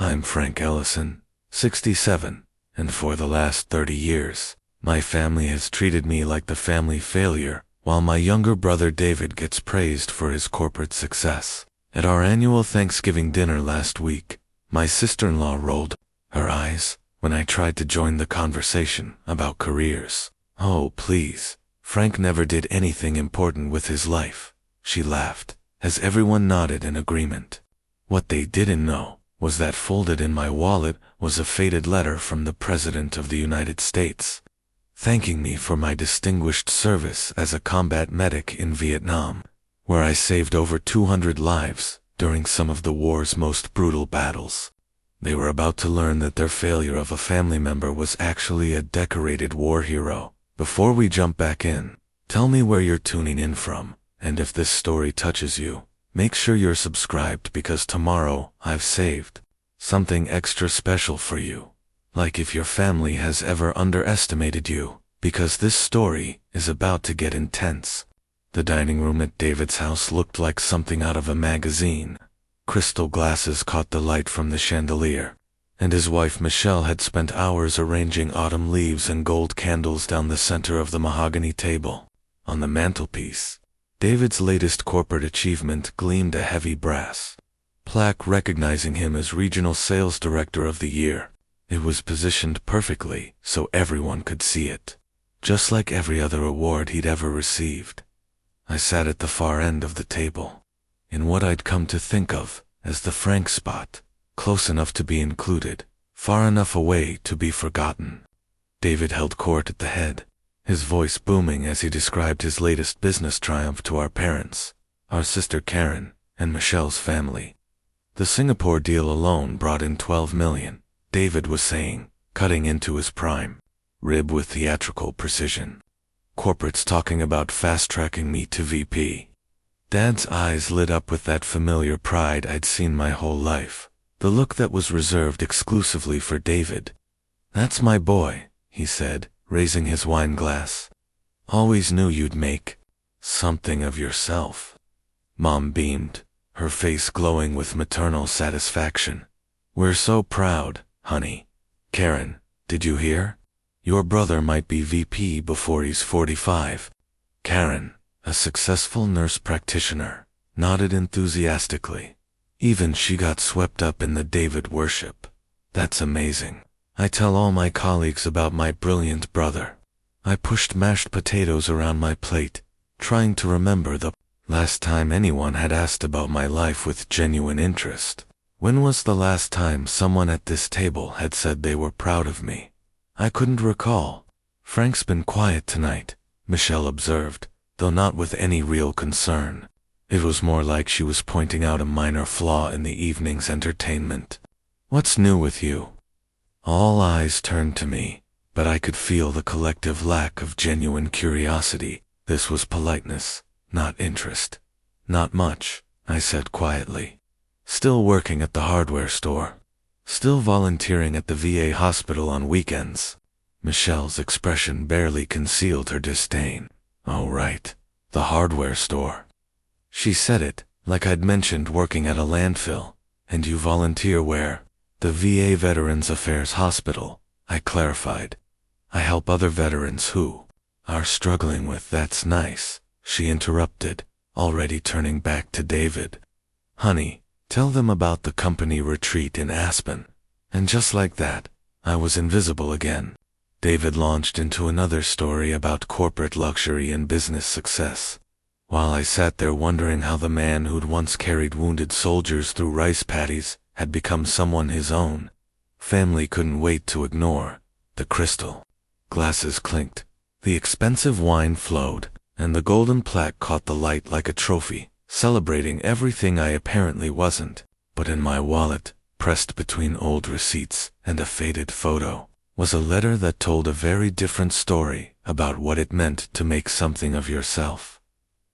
I'm Frank Ellison, 67, and for the last 30 years, my family has treated me like the family failure, while my younger brother David gets praised for his corporate success. At our annual Thanksgiving dinner last week, my sister-in-law rolled her eyes when I tried to join the conversation about careers. "Oh, please, Frank never did anything important with his life," she laughed, as everyone nodded in agreement. What they didn't know was that folded in my wallet was a faded letter from the President of the United States, thanking me for my distinguished service as a combat medic in Vietnam, where I saved over 200 lives during some of the war's most brutal battles. They were about to learn that their failure of a family member was actually a decorated war hero. Before we jump back in, tell me where you're tuning in from, and if this story touches you, make sure you're subscribed because tomorrow I've saved something extra special for you. Like if your family has ever underestimated you, because this story is about to get intense. The dining room at David's house looked like something out of a magazine. Crystal glasses caught the light from the chandelier, and his wife Michelle had spent hours arranging autumn leaves and gold candles down the center of the mahogany table. On the mantelpiece, David's latest corporate achievement gleamed a heavy brass plaque recognizing him as Regional Sales Director of the Year. It was positioned perfectly so everyone could see it, just like every other award he'd ever received. I sat at the far end of the table, in what I'd come to think of as the Frank spot, close enough to be included, far enough away to be forgotten. David held court at the head, his voice booming as he described his latest business triumph to our parents, our sister Karen, and Michelle's family. The Singapore deal alone brought in $12 million, David was saying, cutting into his prime rib with theatrical precision. Corporate's talking about fast-tracking me to VP. Dad's eyes lit up with that familiar pride I'd seen my whole life, the look that was reserved exclusively for David. "That's my boy," he said, raising his wine glass. "Always knew you'd make something of yourself." Mom beamed, her face glowing with maternal satisfaction. "We're so proud, honey." "Karen, did you hear? Your brother might be VP before he's 45. Karen, a successful nurse practitioner, nodded enthusiastically. Even she got swept up in the David worship. "That's amazing. I tell all my colleagues about my brilliant brother." I pushed mashed potatoes around my plate, trying to remember the last time anyone had asked about my life with genuine interest. When was the last time someone at this table had said they were proud of me? I couldn't recall. "Frank's been quiet tonight," Michelle observed, though not with any real concern. It was more like she was pointing out a minor flaw in the evening's entertainment. "What's new with you?" All eyes turned to me, but I could feel the collective lack of genuine curiosity. This was politeness, not interest. "Not much," I said quietly. "Still working at the hardware store. Still volunteering at the VA hospital on weekends." Michelle's expression barely concealed her disdain. "Oh right, the hardware store." She said it like I'd mentioned working at a landfill. "And you volunteer where?" "The VA Veterans Affairs Hospital," I clarified. "I help other veterans who are struggling with." "That's nice," she interrupted, already turning back to David. "Honey, tell them about the company retreat in Aspen." And just like that, I was invisible again. David launched into another story about corporate luxury and business success, while I sat there wondering how the man who'd once carried wounded soldiers through rice paddies had become someone his own. Family couldn't wait to ignore the crystal. Glasses clinked, the expensive wine flowed, and the golden plaque caught the light like a trophy, celebrating everything I apparently wasn't. But in my wallet, pressed between old receipts and a faded photo, was a letter that told a very different story about what it meant to make something of yourself.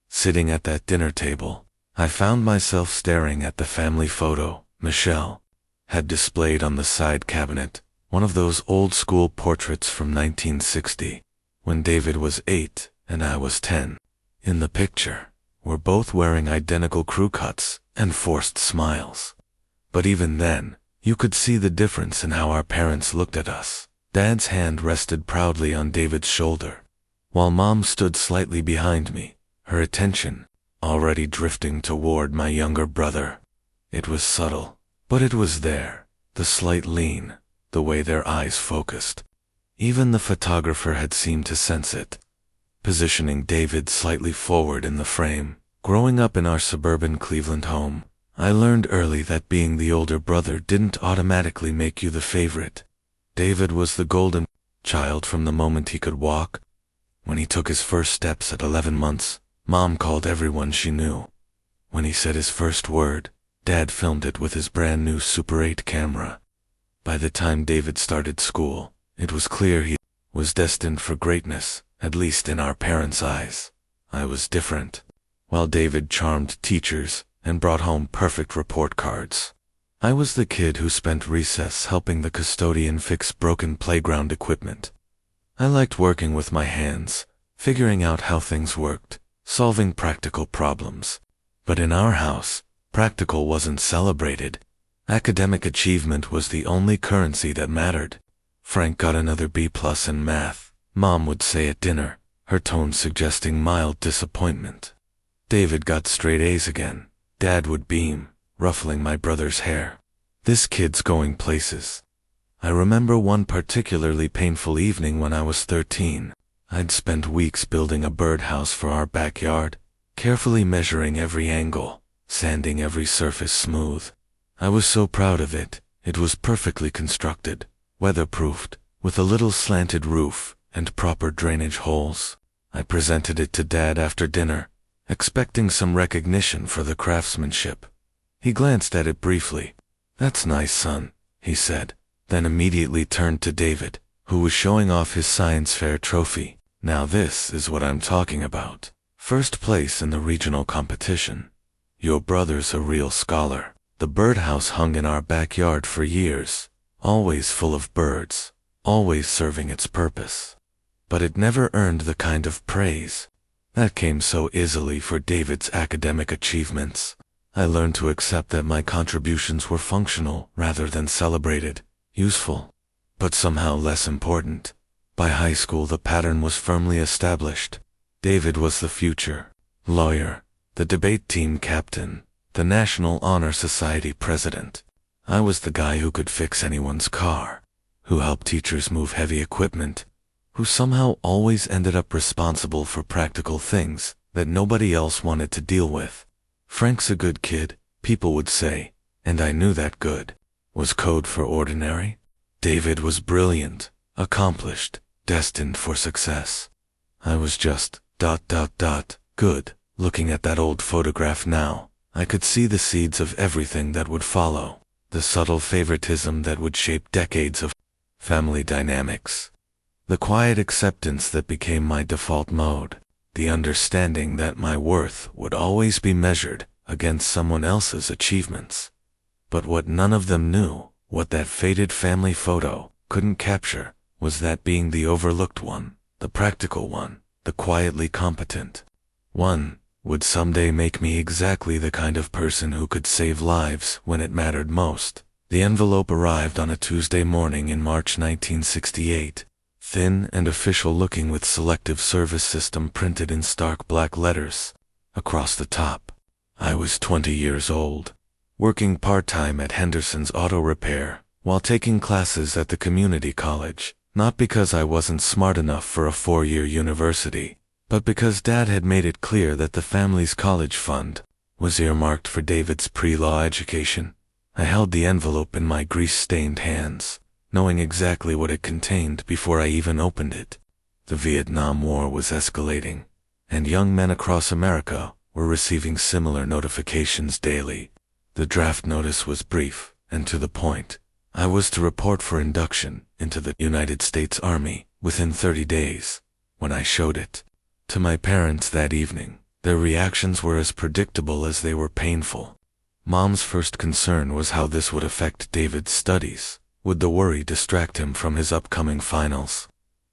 Sitting at that dinner table, I found myself staring at the family photo Michelle had displayed on the side cabinet, one of those old-school portraits from 1960, when David was 8 and I was 10. In the picture, we're both wearing identical crew cuts and forced smiles. But even then, You could see the difference in how our parents looked at us. Dad's hand rested proudly on David's shoulder, while Mom stood slightly behind me, her attention already drifting toward my younger brother. It was subtle, but it was there. The slight lean, the way their eyes focused. Even the photographer had seemed to sense it, positioning David slightly forward in the frame. Growing up in our suburban Cleveland home, I learned early that being the older brother didn't automatically make you the favorite. David was the golden child from the moment he could walk. When he took his first steps at 11 months, Mom called everyone she knew. When he said his first word, Dad filmed it with his brand new Super 8 camera. By the time David started school, it was clear he was destined for greatness, at least in our parents' eyes. I was different. While David charmed teachers and brought home perfect report cards, I was the kid who spent recess helping the custodian fix broken playground equipment. I liked working with my hands, figuring out how things worked, solving practical problems. But in our house, practical wasn't celebrated. Academic achievement was the only currency that mattered. Frank got another B+ in math, Mom would say at dinner, her tone suggesting mild disappointment. David got straight A's again. Dad would beam, ruffling my brother's hair. This kid's going places. I remember one particularly painful evening when I was 13. I'd spent weeks building a birdhouse for our backyard, carefully measuring every angle, sanding every surface smooth. I was so proud of it. It was perfectly constructed, weatherproofed, with a little slanted roof and proper drainage holes. I presented it to Dad after dinner, expecting some recognition for the craftsmanship. He glanced at it briefly. "That's nice, son," he said, then immediately turned to David, who was showing off his science fair trophy. "Now this is what I'm talking about. First place in the regional competition. Your brother's a real scholar." The birdhouse hung in our backyard for years, always full of birds, always serving its purpose. But it never earned the kind of praise that came so easily for David's academic achievements. I learned to accept that my contributions were functional rather than celebrated, useful, but somehow less important. By high school the pattern was firmly established. David was the future lawyer, the debate team captain, the National Honor Society president. I was the guy who could fix anyone's car, who helped teachers move heavy equipment, who somehow always ended up responsible for practical things that nobody else wanted to deal with. Frank's a good kid, people would say, and I knew that good was code for ordinary. David was brilliant, accomplished, destined for success. I was just ... good. Looking at that old photograph now, I could see the seeds of everything that would follow, the subtle favoritism that would shape decades of family dynamics, the quiet acceptance that became my default mode, the understanding that my worth would always be measured against someone else's achievements. But what none of them knew, what that faded family photo couldn't capture, was that being the overlooked one, the practical one, the quietly competent one, would someday make me exactly the kind of person who could save lives when it mattered most. The envelope arrived on a Tuesday morning in March 1968, thin and official-looking with Selective Service System printed in stark black letters across the top. I was 20 years old, working part-time at Henderson's Auto Repair, while taking classes at the community college, not because I wasn't smart enough for a 4-year university, but because Dad had made it clear that the family's college fund was earmarked for David's pre-law education. I held the envelope in my grease-stained hands, knowing exactly what it contained before I even opened it. The Vietnam War was escalating, and young men across America were receiving similar notifications daily. The draft notice was brief and to the point. I was to report for induction into the United States Army within 30 days. When I showed it to my parents that evening, their reactions were as predictable as they were painful. Mom's first concern was how this would affect David's studies. Would the worry distract him from his upcoming finals?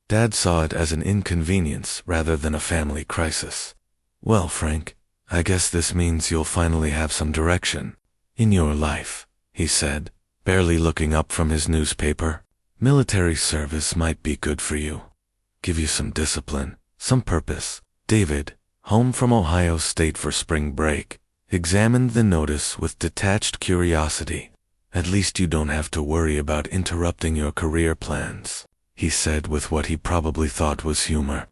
Dad saw it as an inconvenience rather than a family crisis. "Well, Frank, I guess this means you'll finally have some direction in your life," he said, barely looking up from his newspaper. Military service might be good for you. Give you some discipline, some purpose. David, home from Ohio State for spring break, examined the notice with detached curiosity. At least you don't have to worry about interrupting your career plans, he said with what he probably thought was humor.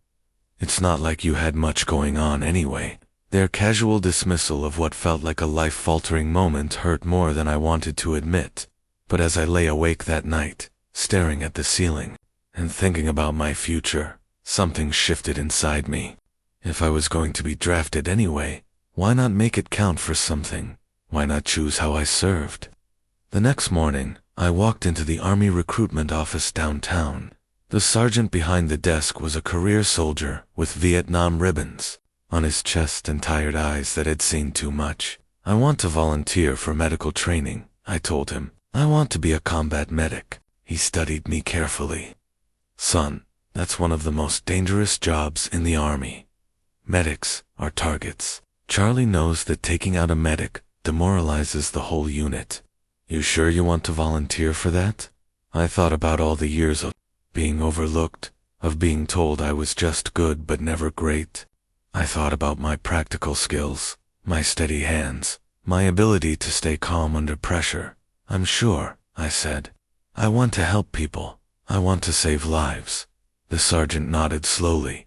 It's not like you had much going on anyway. Their casual dismissal of what felt like a life-faltering moment hurt more than I wanted to admit. But as I lay awake that night, staring at the ceiling, and thinking about my future, something shifted inside me. If I was going to be drafted anyway, why not make it count for something? Why not choose how I served? The next morning, I walked into the Army recruitment office downtown. The sergeant behind the desk was a career soldier with Vietnam ribbons on his chest and tired eyes that had seen too much. I want to volunteer for medical training, I told him. I want to be a combat medic. He studied me carefully. Son, that's one of the most dangerous jobs in the Army. Medics are targets. Charlie knows that taking out a medic demoralizes the whole unit. You sure you want to volunteer for that? I thought about all the years of being overlooked, of being told I was just good but never great. I thought about my practical skills, my steady hands, my ability to stay calm under pressure. I'm sure, I said. I want to help people. I want to save lives. The sergeant nodded slowly.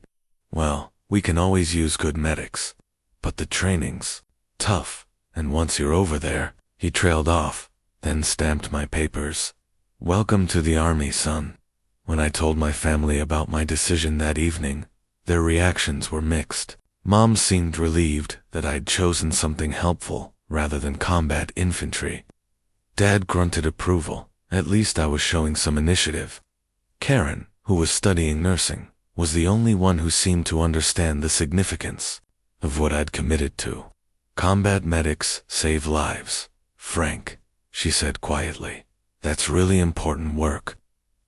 Well, we can always use good medics. But the training's tough, and once you're over there, he trailed off, then stamped my papers. Welcome to the Army, son. When I told my family about my decision that evening, their reactions were mixed. Mom seemed relieved that I'd chosen something helpful rather than combat infantry. Dad grunted approval. At least I was showing some initiative. Karen, who was studying nursing, was the only one who seemed to understand the significance of what I'd committed to. Combat medics save lives. Frank, she said quietly, that's really important work.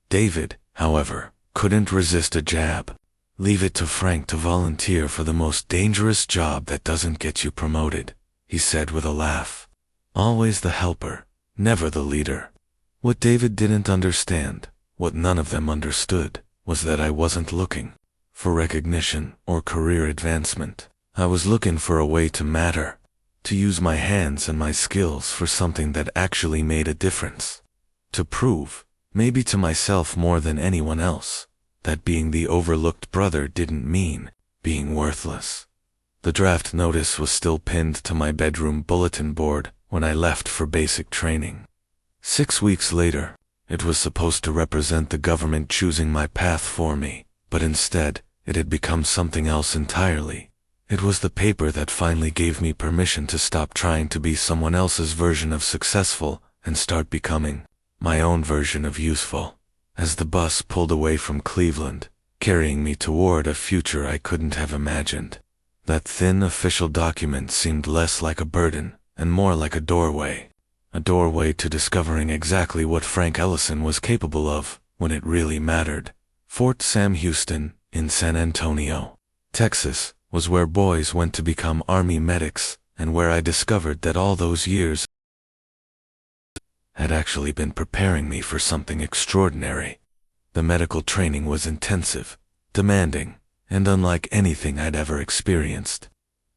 David, however, couldn't resist a jab. Leave it to Frank to volunteer for the most dangerous job that doesn't get you promoted, he said with a laugh. Always the helper, never the leader. What David didn't understand, what none of them understood, was that I wasn't looking for recognition or career advancement. I was looking for a way to matter, to use my hands and my skills for something that actually made a difference. To prove, maybe to myself more than anyone else, that being the overlooked brother didn't mean being worthless. The draft notice was still pinned to my bedroom bulletin board when I left for basic training. 6 weeks later, it was supposed to represent the government choosing my path for me, but instead, it had become something else entirely. It was the paper that finally gave me permission to stop trying to be someone else's version of successful and start becoming my own version of useful. As the bus pulled away from Cleveland, carrying me toward a future I couldn't have imagined, that thin official document seemed less like a burden and more like a doorway to discovering exactly what Frank Ellison was capable of when it really mattered. Fort Sam Houston in San Antonio, Texas, was where boys went to become Army medics, and where I discovered that all those years had actually been preparing me for something extraordinary. The medical training was intensive, demanding, and unlike anything I'd ever experienced.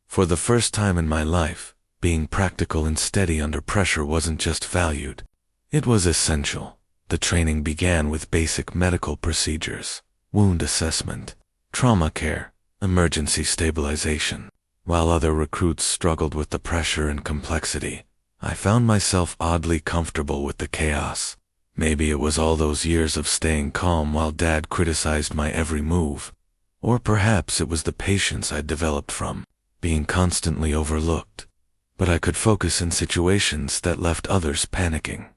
For the first time in my life, being practical and steady under pressure wasn't just valued, it was essential. The training began with basic medical procedures, wound assessment, trauma care, emergency stabilization. While other recruits struggled with the pressure and complexity, I found myself oddly comfortable with the chaos. Maybe it was all those years of staying calm while Dad criticized my every move. Or perhaps it was the patience I'd developed from being constantly overlooked. But I could focus in situations that left others panicking.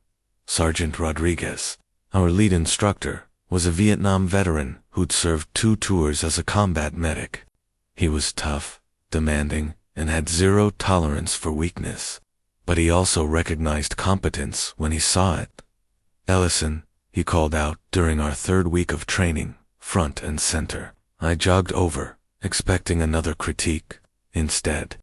Sergeant Rodriguez, our lead instructor, was a Vietnam veteran who'd served 2 tours as a combat medic. He was tough, demanding, and had zero tolerance for weakness. But he also recognized competence when he saw it. Ellison, he called out during our 3rd week of training, front and center. I jogged over, expecting another critique. Instead,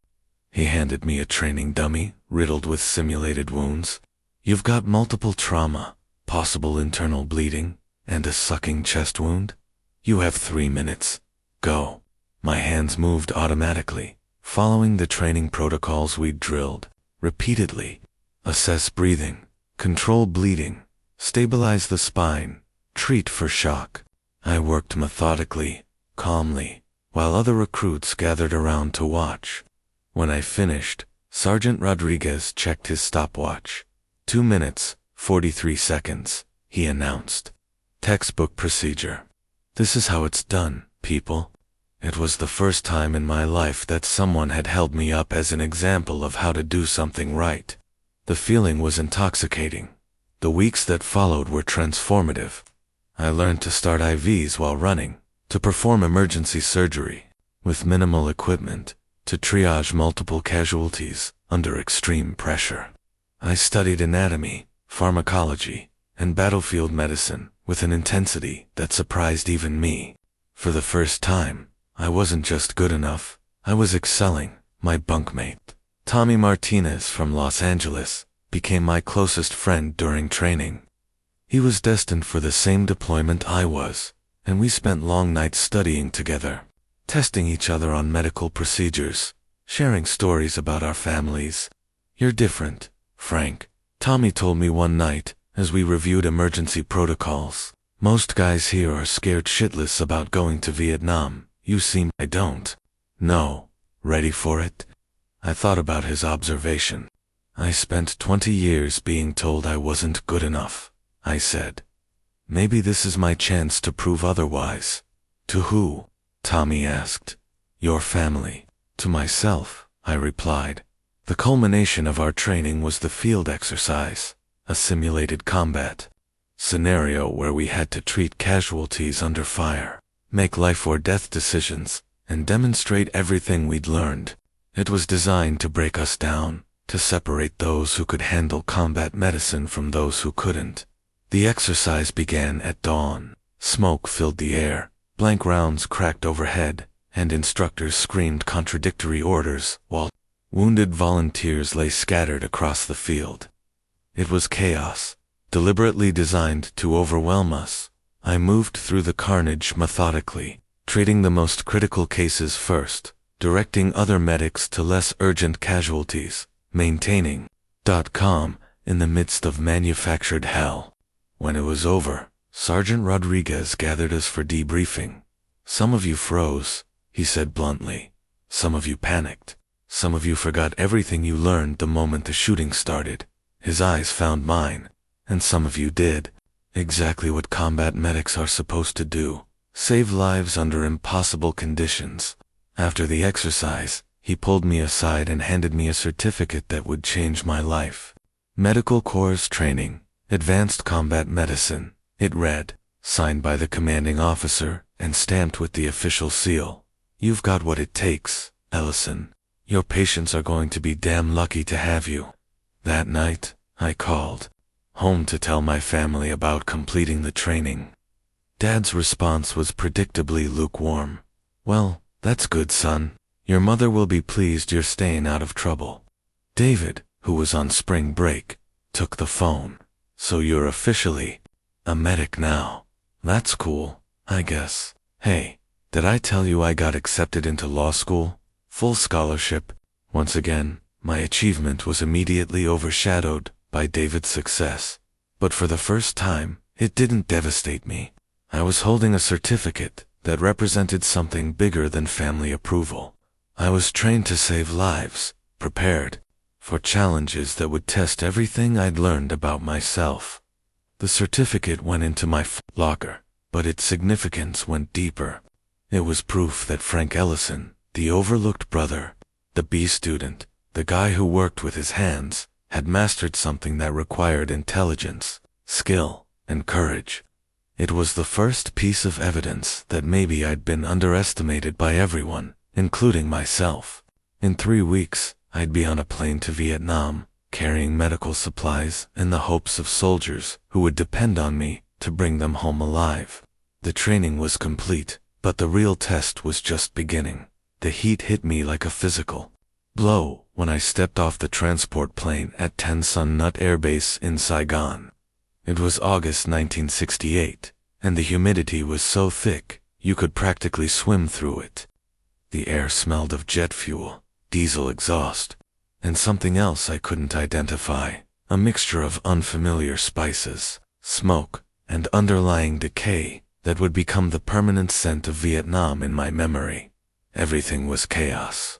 he handed me a training dummy riddled with simulated wounds. You've got multiple trauma, possible internal bleeding, and a sucking chest wound. You have 3 minutes. Go. My hands moved automatically, following the training protocols we'd drilled. Repeatedly. Assess breathing, control bleeding, stabilize the spine, treat for shock. I worked methodically, calmly, while other recruits gathered around to watch. When I finished, Sergeant Rodriguez checked his stopwatch. 2 minutes, 43 seconds, he announced. Textbook procedure. This is how it's done, people. It was the first time in my life that someone had held me up as an example of how to do something right. The feeling was intoxicating. The weeks that followed were transformative. I learned to start IVs while running, to perform emergency surgery with minimal equipment, to triage multiple casualties under extreme pressure. I studied anatomy, pharmacology, and battlefield medicine with an intensity that surprised even me. For the first time, I wasn't just good enough, I was excelling. My bunkmate, Tommy Martinez from Los Angeles, became my closest friend during training. He was destined for the same deployment I was, and we spent long nights studying together, testing each other on medical procedures, sharing stories about our families. You're different, Frank, Tommy told me one night as we reviewed emergency protocols. Most guys here are scared shitless about going to Vietnam. You seem, I don't. No. Ready for it? I thought about his observation. I spent 20 years being told I wasn't good enough, I said. Maybe this is my chance to prove otherwise. To who? Tommy asked. Your family. To myself, I replied. The culmination of our training was the field exercise, a simulated combat scenario where we had to treat casualties under fire, make life or death decisions, and demonstrate everything we'd learned. It was designed to break us down, to separate those who could handle combat medicine from those who couldn't. The exercise began at dawn. Smoke filled the air, blank rounds cracked overhead, and instructors screamed contradictory orders while wounded volunteers lay scattered across the field. It was chaos, deliberately designed to overwhelm us. I moved through the carnage methodically, treating the most critical cases first, directing other medics to less urgent casualties, maintaining calm in the midst of manufactured hell. When it was over, Sergeant Rodriguez gathered us for debriefing. Some of you froze, he said bluntly. Some of you panicked. Some of you forgot everything you learned the moment the shooting started. His eyes found mine. And some of you did. Exactly what combat medics are supposed to do. Save lives under impossible conditions. After the exercise, he pulled me aside and handed me a certificate that would change my life. Medical Corps Training, Advanced Combat Medicine, it read, signed by the commanding officer and stamped with the official seal. You've got what it takes, Ellison. Your patients are going to be damn lucky to have you. That night, I called home to tell my family about completing the training. Dad's response was predictably lukewarm. Well, that's good, son. Your mother will be pleased you're staying out of trouble. David, who was on spring break, took the phone. So you're officially a medic now. That's cool, I guess. Hey, did I tell you I got accepted into law school? Full scholarship. Once again, my achievement was immediately overshadowed by David's success. But for the first time, it didn't devastate me. I was holding a certificate that represented something bigger than family approval. I was trained to save lives, prepared for challenges that would test everything I'd learned about myself. The certificate went into my locker, but its significance went deeper. It was proof that Frank Ellison, the overlooked brother, the B student, the guy who worked with his hands, had mastered something that required intelligence, skill, and courage. It was the first piece of evidence that maybe I'd been underestimated by everyone, including myself. In 3 weeks, I'd be on a plane to Vietnam, carrying medical supplies in the hopes of soldiers who would depend on me to bring them home alive. The training was complete, but the real test was just beginning. The heat hit me like a physical blow when I stepped off the transport plane at Tan Son Nhut Air Base in Saigon. It was August 1968, and the humidity was so thick, you could practically swim through it. The air smelled of jet fuel, diesel exhaust, and something else I couldn't identify, a mixture of unfamiliar spices, smoke, and underlying decay that would become the permanent scent of Vietnam in my memory. Everything was chaos.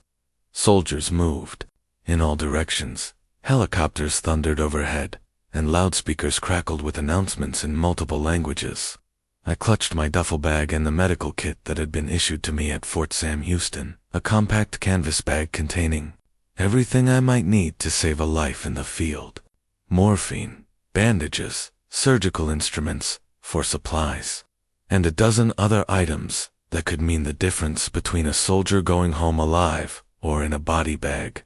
Soldiers moved in all directions, helicopters thundered overhead, and loudspeakers crackled with announcements in multiple languages. I clutched my duffel bag and the medical kit that had been issued to me at Fort Sam Houston, a compact canvas bag containing everything I might need to save a life in the field. Morphine, bandages, surgical instruments for supplies, and a dozen other items that could mean the difference between a soldier going home alive or in a body bag.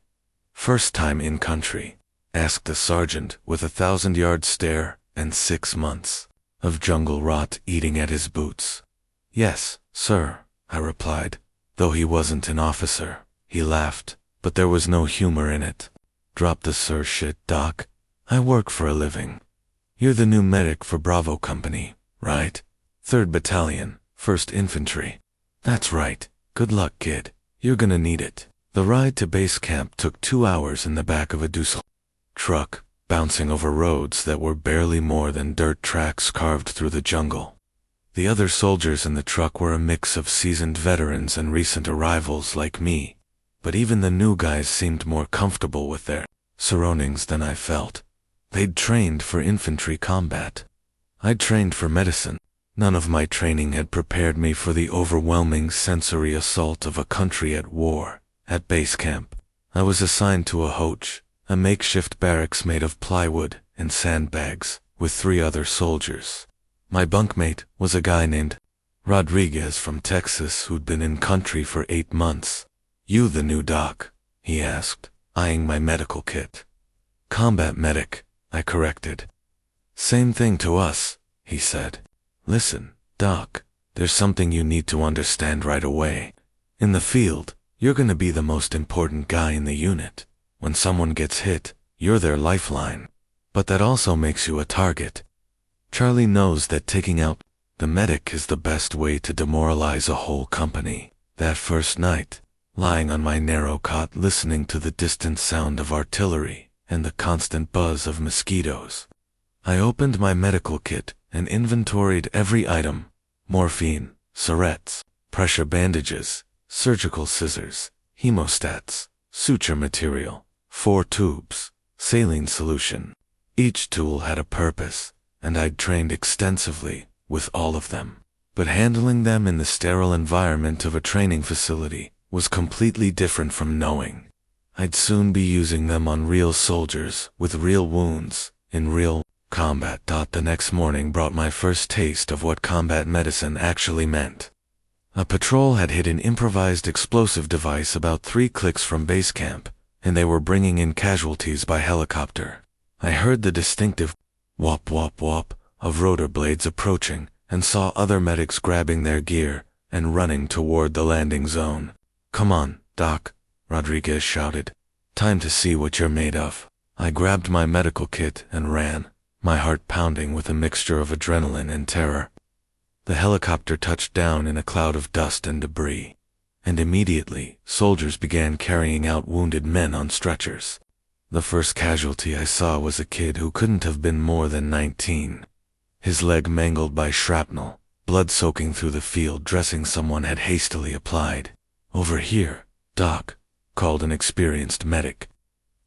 "First time in country?" asked the sergeant with a 1,000-yard stare and 6 months of jungle rot eating at his boots. "Yes, sir," I replied. Though he wasn't an officer, he laughed, but there was no humor in it. "Drop the sir shit, Doc. I work for a living. You're the new medic for Bravo Company, right? 3rd Battalion, 1st Infantry." "That's right. Good luck, kid. You're gonna need it." The ride to base camp took 2 hours in the back of a diesel truck, bouncing over roads that were barely more than dirt tracks carved through the jungle. The other soldiers in the truck were a mix of seasoned veterans and recent arrivals like me, but even the new guys seemed more comfortable with their surroundings than I felt. They'd trained for infantry combat. I'd trained for medicine. None of my training had prepared me for the overwhelming sensory assault of a country at war. At base camp, I was assigned to a hoche, a makeshift barracks made of plywood and sandbags, with 3 other soldiers. My bunkmate was a guy named Rodriguez from Texas who'd been in country for 8 months. "You the new doc?" he asked, eyeing my medical kit. "Combat medic," I corrected. "Same thing to us," he said. "Listen, Doc, there's something you need to understand right away. In the field, you're gonna be the most important guy in the unit. When someone gets hit, you're their lifeline. But that also makes you a target. Charlie knows that taking out the medic is the best way to demoralize a whole company." That first night, lying on my narrow cot listening to the distant sound of artillery and the constant buzz of mosquitoes, I opened my medical kit and inventoried every item: morphine, syrettes, pressure bandages, surgical scissors, hemostats, suture material, 4 tubes, saline solution. Each tool had a purpose, and I'd trained extensively with all of them. But handling them in the sterile environment of a training facility was completely different from knowing I'd soon be using them on real soldiers with real wounds in real combat. The next morning brought my first taste of what combat medicine actually meant. A patrol had hit an improvised explosive device about 3 clicks from base camp, and they were bringing in casualties by helicopter. I heard the distinctive whop whop whop of rotor blades approaching and saw other medics grabbing their gear and running toward the landing zone. "Come on, Doc," Rodriguez shouted. "Time to see what you're made of." I grabbed my medical kit and ran, my heart pounding with a mixture of adrenaline and terror. The helicopter touched down in a cloud of dust and debris, and immediately soldiers began carrying out wounded men on stretchers. The first casualty I saw was a kid who couldn't have been more than 19. His leg mangled by shrapnel, blood soaking through the field dressing someone had hastily applied. "Over here, Doc," called an experienced medic.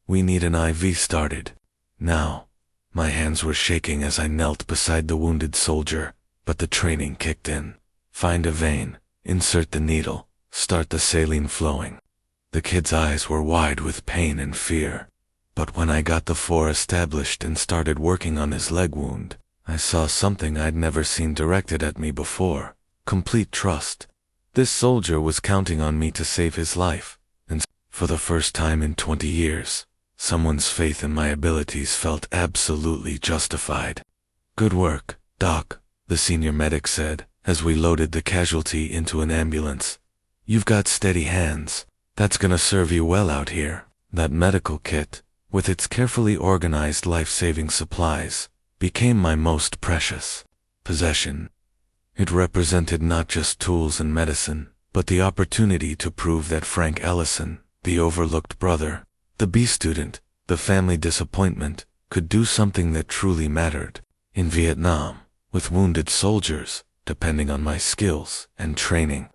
"We need an IV started now." My hands were shaking as I knelt beside the wounded soldier, but the training kicked in. Find a vein, insert the needle, start the saline flowing. The kid's eyes were wide with pain and fear. But when I got the 4 established and started working on his leg wound, I saw something I'd never seen directed at me before: complete trust. This soldier was counting on me to save his life, and for the first time in 20 years, someone's faith in my abilities felt absolutely justified. "Good work, Doc," the senior medic said, as we loaded the casualty into an ambulance. "You've got steady hands. That's gonna serve you well out here." That medical kit, with its carefully organized life-saving supplies, became my most precious possession. It represented not just tools and medicine, but the opportunity to prove that Frank Ellison, the overlooked brother, the B student, the family disappointment, could do something that truly mattered. In Vietnam, with wounded soldiers, depending on my skills and training,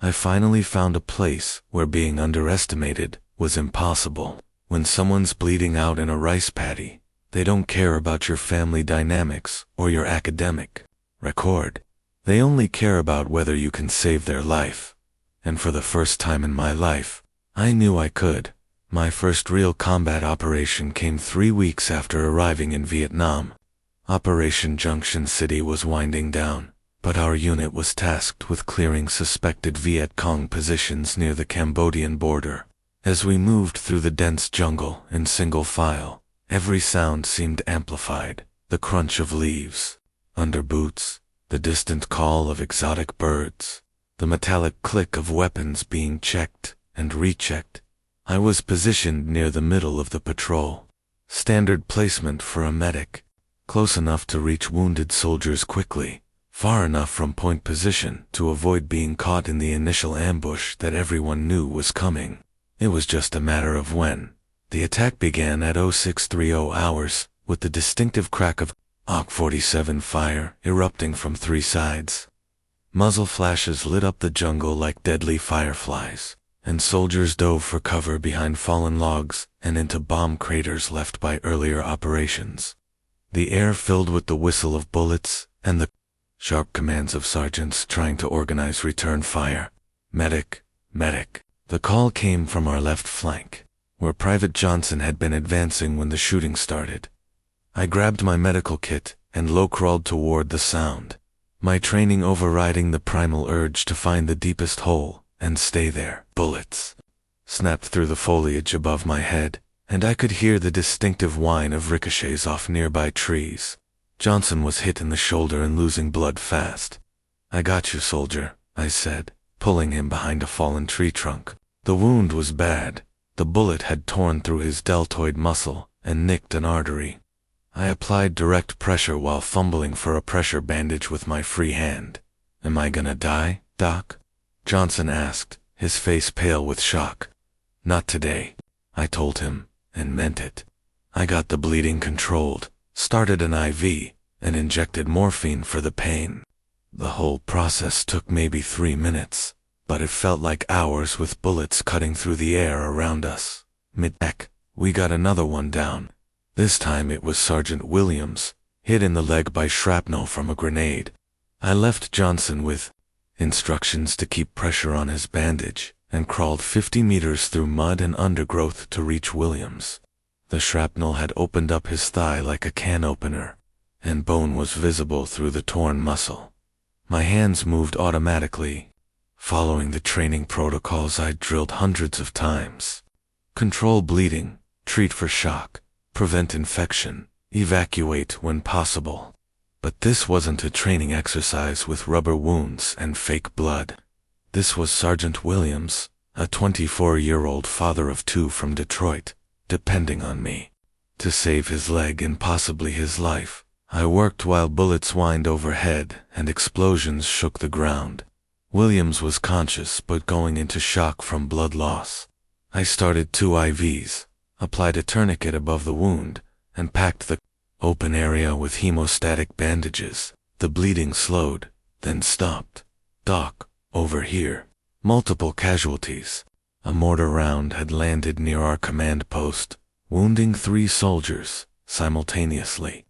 I finally found a place where being underestimated was impossible. When someone's bleeding out in a rice paddy, they don't care about your family dynamics or your academic record. They only care about whether you can save their life. And for the first time in my life, I knew I could. My first real combat operation came 3 weeks after arriving in Vietnam. Operation Junction City was winding down, but our unit was tasked with clearing suspected Viet Cong positions near the Cambodian border. As we moved through the dense jungle in single file, every sound seemed amplified: the crunch of leaves under boots, the distant call of exotic birds, the metallic click of weapons being checked and rechecked. I was positioned near the middle of the patrol. Standard placement for a medic, close enough to reach wounded soldiers quickly, far enough from point position to avoid being caught in the initial ambush that everyone knew was coming. It was just a matter of when. The attack began at 0630 hours, with the distinctive crack of AK-47 fire erupting from 3 sides. Muzzle flashes lit up the jungle like deadly fireflies, and soldiers dove for cover behind fallen logs and into bomb craters left by earlier operations. The air filled with the whistle of bullets and the sharp commands of sergeants trying to organize return fire. Medic, medic. The call came from our left flank, where Private Johnson had been advancing when the shooting started. I grabbed my medical kit and low-crawled toward the sound, my training overriding the primal urge to find the deepest hole and stay there. Bullets snapped through the foliage above my head, and I could hear the distinctive whine of ricochets off nearby trees. Johnson was hit in the shoulder and losing blood fast. "I got you, soldier," I said, pulling him behind a fallen tree trunk. The wound was bad. The bullet had torn through his deltoid muscle and nicked an artery. I applied direct pressure while fumbling for a pressure bandage with my free hand. "Am I gonna die, Doc?" Johnson asked, his face pale with shock. "Not today," I told him, and meant it. I got the bleeding controlled, started an IV, and injected morphine for the pain. The whole process took maybe 3 minutes, but it felt like hours with bullets cutting through the air around us. Mid-neck, we got another one down. This time it was Sergeant Williams, hit in the leg by shrapnel from a grenade. I left Johnson with instructions to keep pressure on his bandage and crawled 50 meters through mud and undergrowth to reach Williams. The shrapnel had opened up his thigh like a can opener, and bone was visible through the torn muscle. My hands moved automatically, following the training protocols I'd drilled hundreds of times. Control bleeding, treat for shock, prevent infection, evacuate when possible. But this wasn't a training exercise with rubber wounds and fake blood. This was Sergeant Williams, a 24-year-old father of 2 from Detroit, depending on me. To save his leg and possibly his life, I worked while bullets whined overhead and explosions shook the ground. Williams was conscious but going into shock from blood loss. I started 2 IVs, applied a tourniquet above the wound, and packed the open area with hemostatic bandages. The bleeding slowed, then stopped. "Doc, over here." Multiple casualties. A mortar round had landed near our command post, wounding 3 soldiers simultaneously.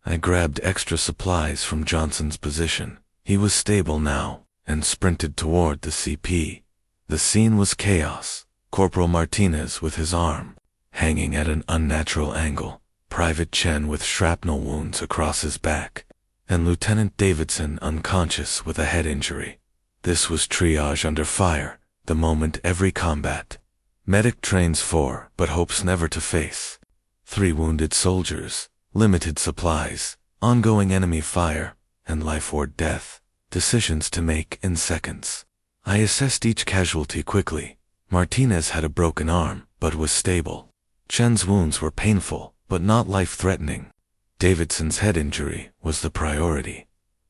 I grabbed extra supplies from Johnson's position. He was stable now, and sprinted toward the CP. The scene was chaos. Corporal Martinez with his arm hanging at an unnatural angle, Private Chen with shrapnel wounds across his back, and Lieutenant Davidson unconscious with a head injury. This was triage under fire, the moment every combat medic trains for but hopes never to face. 3 wounded soldiers, limited supplies, ongoing enemy fire, and life or death, decisions to make in seconds. I assessed each casualty quickly. Martinez had a broken arm, but was stable. Chen's wounds were painful, but not life-threatening. Davidson's head injury was the priority.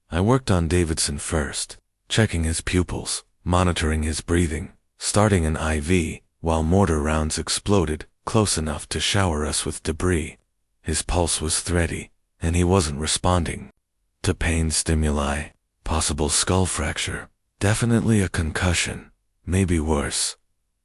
I worked on Davidson first, checking his pupils, monitoring his breathing, starting an IV, while mortar rounds exploded close enough to shower us with debris. His pulse was thready, and he wasn't responding to pain stimuli. Possible skull fracture, definitely a concussion, maybe worse.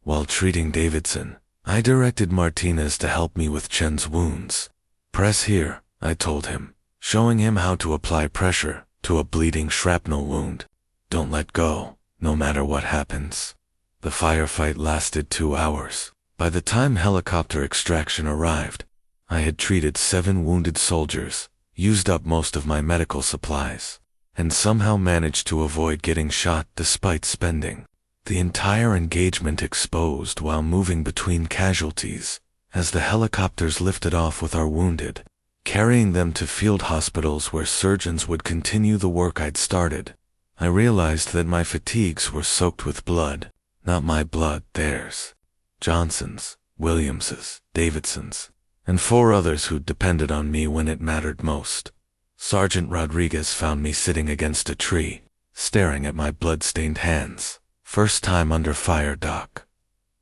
While treating Davidson, I directed Martinez to help me with Chen's wounds. "Press here," I told him, showing him how to apply pressure to a bleeding shrapnel wound. "Don't let go, no matter what happens." The firefight lasted 2 hours. By the time helicopter extraction arrived, I had treated 7 wounded soldiers, used up most of my medical supplies, and somehow managed to avoid getting shot despite spending the entire engagement exposed while moving between casualties as the helicopters lifted off with our wounded, carrying them to field hospitals where surgeons would continue the work I'd started. I realized that my fatigues were soaked with blood, not my blood, theirs. Johnson's, Williams's, Davidson's, and 4 others who depended on me when it mattered most. Sergeant Rodriguez found me sitting against a tree, staring at my blood-stained hands. "First time under fire, Doc."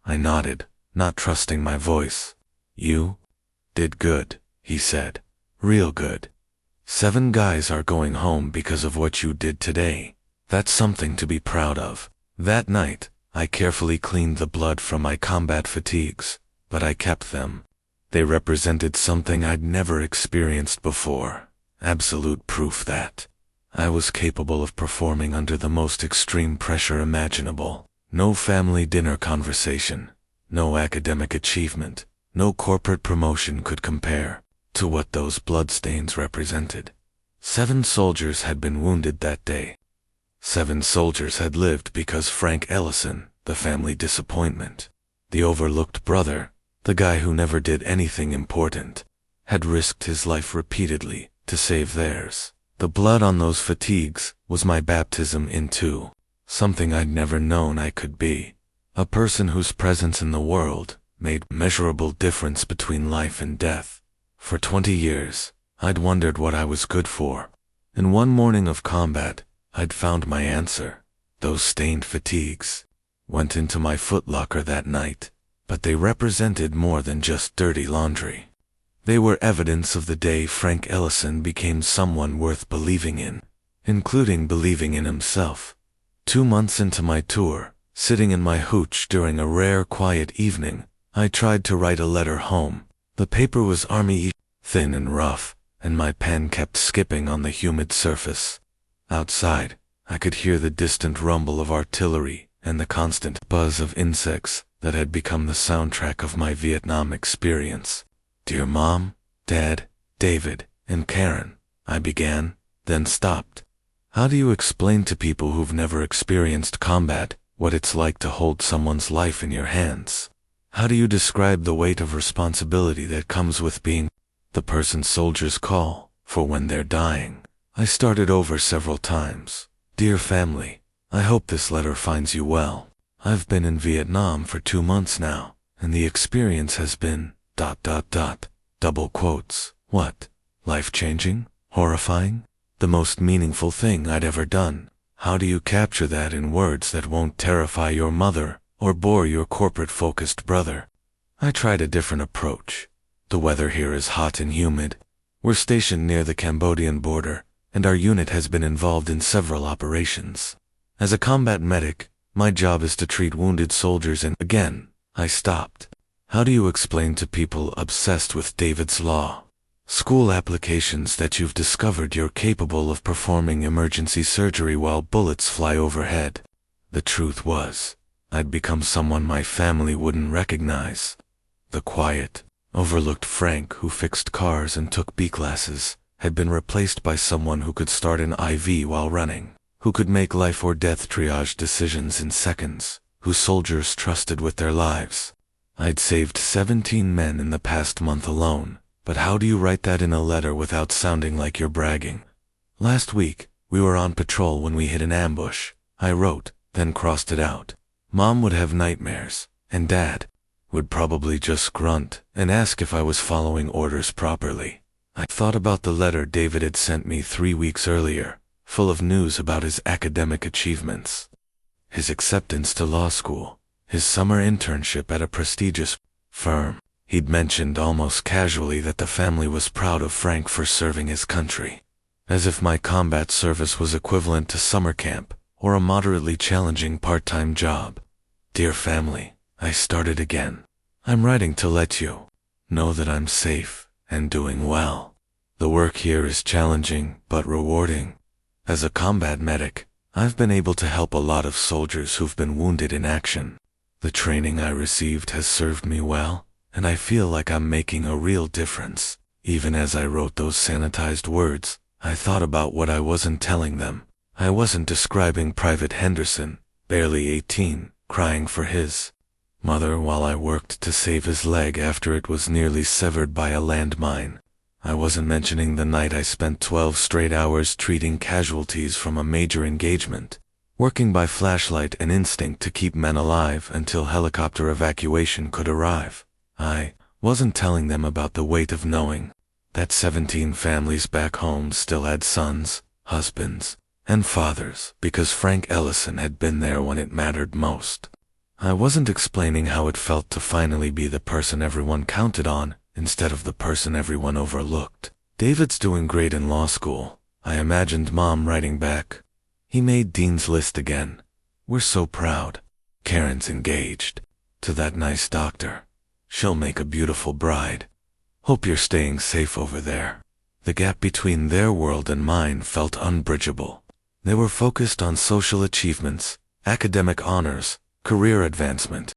I nodded, not trusting my voice. "You did good," he said. "Real good. 7 guys are going home because of what you did today. That's something to be proud of." That night, I carefully cleaned the blood from my combat fatigues, but I kept them. They represented something I'd never experienced before. Absolute proof that I was capable of performing under the most extreme pressure imaginable. No family dinner conversation, no academic achievement, no corporate promotion could compare to what those bloodstains represented. 7 soldiers had been wounded that day. 7 soldiers had lived because Frank Ellison, the family disappointment, the overlooked brother, the guy who never did anything important, had risked his life repeatedly to save theirs. The blood on those fatigues was my baptism into something I'd never known I could be, a person whose presence in the world made measurable difference between life and death. For 20 years, I'd wondered what I was good for. In one morning of combat, I'd found my answer. Those stained fatigues went into my footlocker that night, but they represented more than just dirty laundry. They were evidence of the day Frank Ellison became someone worth believing in, including believing in himself. 2 months into my tour, sitting in my hooch during a rare quiet evening, I tried to write a letter home. The paper was army thin and rough, and my pen kept skipping on the humid surface. Outside, I could hear the distant rumble of artillery and the constant buzz of insects that had become the soundtrack of my Vietnam experience. "Dear Mom, Dad, David, and Karen," I began, then stopped. How do you explain to people who've never experienced combat what it's like to hold someone's life in your hands? How do you describe the weight of responsibility that comes with being the person soldiers call for when they're dying? I started over several times. "Dear family, I hope this letter finds you well. I've been in Vietnam for 2 months now, and the experience has been ... double quotes. What? Life-changing? Horrifying? The most meaningful thing I'd ever done. How do you capture that in words that won't terrify your mother or bore your corporate-focused brother?" I tried a different approach. "The weather here is hot and humid. We're stationed near the Cambodian border, and our unit has been involved in several operations. As a combat medic, my job is to treat wounded soldiers and..." Again, I stopped. How do you explain to people obsessed with David's Law school applications that you've discovered you're capable of performing emergency surgery while bullets fly overhead? The truth was, I'd become someone my family wouldn't recognize. The quiet, overlooked Frank who fixed cars and took B classes had been replaced by someone who could start an IV while running, who could make life or death triage decisions in seconds, who soldiers trusted with their lives. I'd saved 17 men in the past month alone, but how do you write that in a letter without sounding like you're bragging? "Last week, we were on patrol when we hit an ambush," I wrote, then crossed it out. "Mom would have nightmares, and Dad would probably just grunt and ask if I was following orders properly. I thought about the letter David had sent me 3 weeks earlier, full of news about his academic achievements, his acceptance to law school, his summer internship at a prestigious firm. He'd mentioned almost casually that the family was proud of Frank for serving his country, as if my combat service was equivalent to summer camp or a moderately challenging part-time job. Dear family, I started again. I'm writing to let you know that I'm safe and doing well. The work here is challenging but rewarding. As a combat medic, I've been able to help a lot of soldiers who've been wounded in action. The training I received has served me well, and I feel like I'm making a real difference. Even as I wrote those sanitized words, I thought about what I wasn't telling them. I wasn't describing Private Henderson, barely 18, crying for his mother while I worked to save his leg after it was nearly severed by a landmine. I wasn't mentioning the night I spent 12 straight hours treating casualties from a major engagement, working by flashlight and instinct to keep men alive until helicopter evacuation could arrive. I wasn't telling them about the weight of knowing that 17 families back home still had sons, husbands, and fathers because Frank Ellison had been there when it mattered most. I wasn't explaining how it felt to finally be the person everyone counted on instead of the person everyone overlooked. David's doing great in law school, I imagined Mom writing back. He made Dean's List again. We're so proud. Karen's engaged to that nice doctor. She'll make a beautiful bride. Hope you're staying safe over there. The gap between their world and mine felt unbridgeable. They were focused on social achievements, academic honors, career advancement.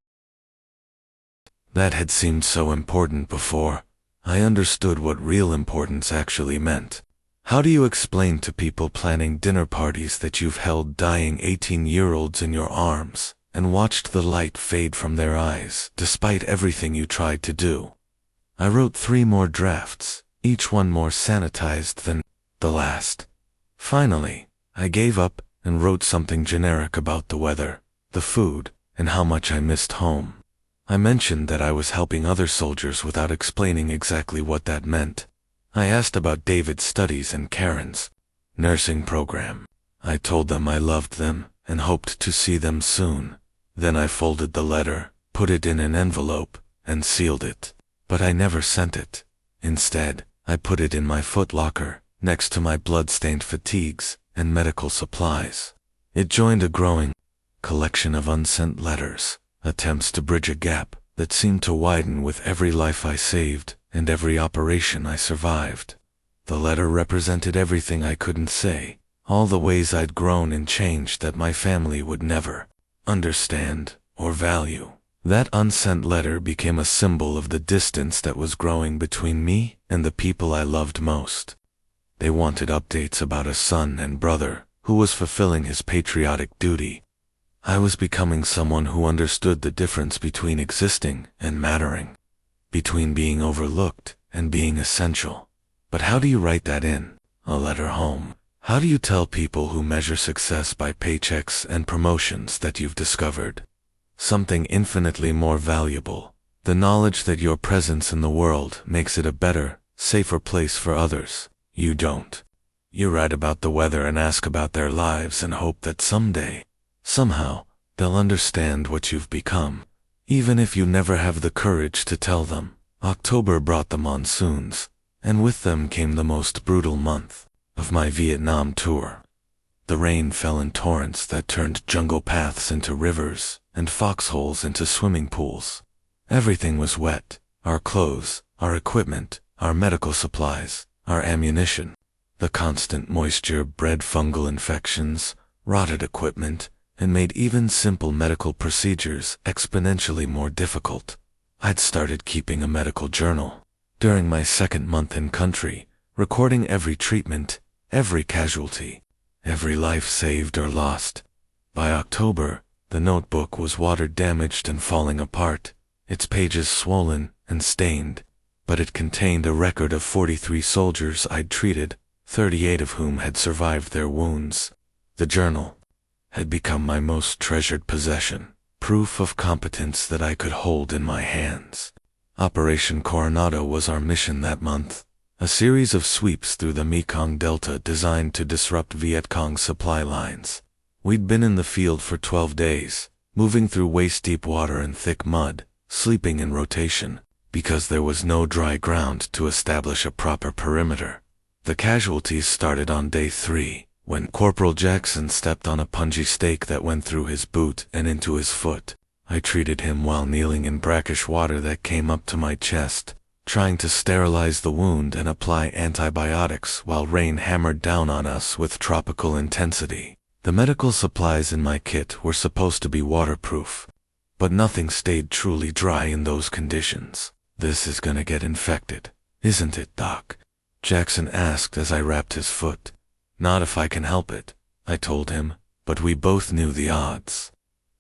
That had seemed so important before. I understood what real importance actually meant. How do you explain to people planning dinner parties that you've held dying 18-year-olds in your arms and watched the light fade from their eyes despite everything you tried to do? I wrote 3 more drafts, each one more sanitized than the last. Finally, I gave up and wrote something generic about the weather, the food, and how much I missed home. I mentioned that I was helping other soldiers without explaining exactly what that meant. I asked about David's studies and Karen's nursing program. I told them I loved them and hoped to see them soon. Then I folded the letter, put it in an envelope, and sealed it. But I never sent it. Instead, I put it in my footlocker, next to my blood-stained fatigues and medical supplies. It joined a growing collection of unsent letters, attempts to bridge a gap that seemed to widen with every life I saved and every operation I survived. The letter represented everything I couldn't say, all the ways I'd grown and changed that my family would never understand or value. That unsent letter became a symbol of the distance that was growing between me and the people I loved most. They wanted updates about a son and brother who was fulfilling his patriotic duty. I was becoming someone who understood the difference between existing and mattering, between being overlooked and being essential. But how do you write that in a letter home? How do you tell people who measure success by paychecks and promotions that you've discovered something infinitely more valuable, the knowledge that your presence in the world makes it a better, safer place for others? You don't. You write about the weather and ask about their lives and hope that someday, somehow, they'll understand what you've become, even if you never have the courage to tell them. October brought the monsoons, and with them came the most brutal month of my Vietnam tour. The rain fell in torrents that turned jungle paths into rivers and foxholes into swimming pools. Everything was wet, our clothes, our equipment, our medical supplies, our ammunition. The constant moisture bred fungal infections, rotted equipment, and made even simple medical procedures exponentially more difficult. I'd started keeping a medical journal during my 2nd month in country, recording every treatment, every casualty, every life saved or lost. By October, the notebook was water-damaged and falling apart, its pages swollen and stained, but it contained a record of 43 soldiers I'd treated, 38 of whom had survived their wounds. The journal had become my most treasured possession, proof proof of competence that I could hold in my hands. Operation Coronado was our mission that month, a series of sweeps through the Mekong Delta designed to disrupt Viet Cong supply lines. We'd been in the field for 12 days, moving through waist-deep water and thick mud, sleeping in rotation, because there was no dry ground to establish a proper perimeter. The casualties started on day 3, when Corporal Jackson stepped on a punji stake that went through his boot and into his foot. I treated him while kneeling in brackish water that came up to my chest, trying to sterilize the wound and apply antibiotics while rain hammered down on us with tropical intensity. The medical supplies in my kit were supposed to be waterproof, but nothing stayed truly dry in those conditions. "This is gonna get infected, isn't it, Doc?" Jackson asked as I wrapped his foot. "Not if I can help it," I told him, but we both knew the odds.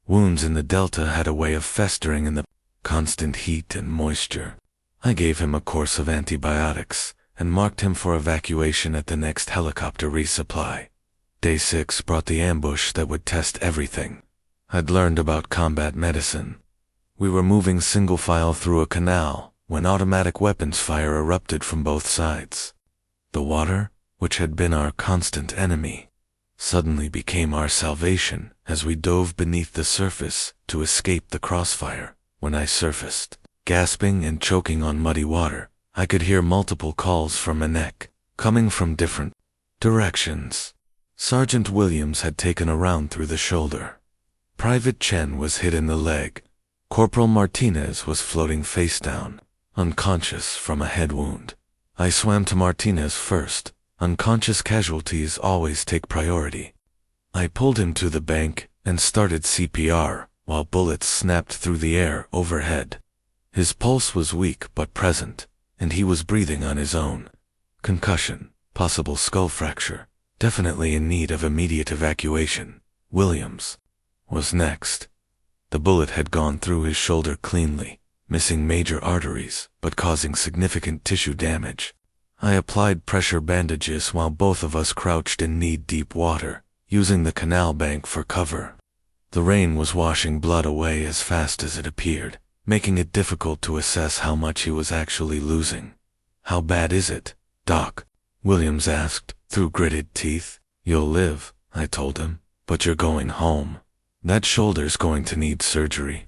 Wounds in the Delta had a way of festering in the constant heat and moisture. I gave him a course of antibiotics and marked him for evacuation at the next helicopter resupply. Day 6 brought the ambush that would test everything I'd learned about combat medicine. We were moving single file through a canal when automatic weapons fire erupted from both sides. The water, which had been our constant enemy, suddenly became our salvation as we dove beneath the surface to escape the crossfire. When I surfaced, gasping and choking on muddy water, I could hear multiple calls from my neck, coming from different directions. Sergeant Williams had taken a round through the shoulder. Private Chen was hit in the leg. Corporal Martinez was floating face down, unconscious from a head wound. I swam to Martinez first. Unconscious casualties always take priority. I pulled him to the bank and started CPR while bullets snapped through the air overhead. His pulse was weak but present, and he was breathing on his own. Concussion, possible skull fracture, definitely in need of immediate evacuation. Williams was next. The bullet had gone through his shoulder cleanly, missing major arteries but causing significant tissue damage. I applied pressure bandages while both of us crouched in knee-deep water, using the canal bank for cover. The rain was washing blood away as fast as it appeared, making it difficult to assess how much he was actually losing. "How bad is it, Doc?" Williams asked, through gritted teeth. "You'll live," I told him, "but you're going home. That shoulder's going to need surgery."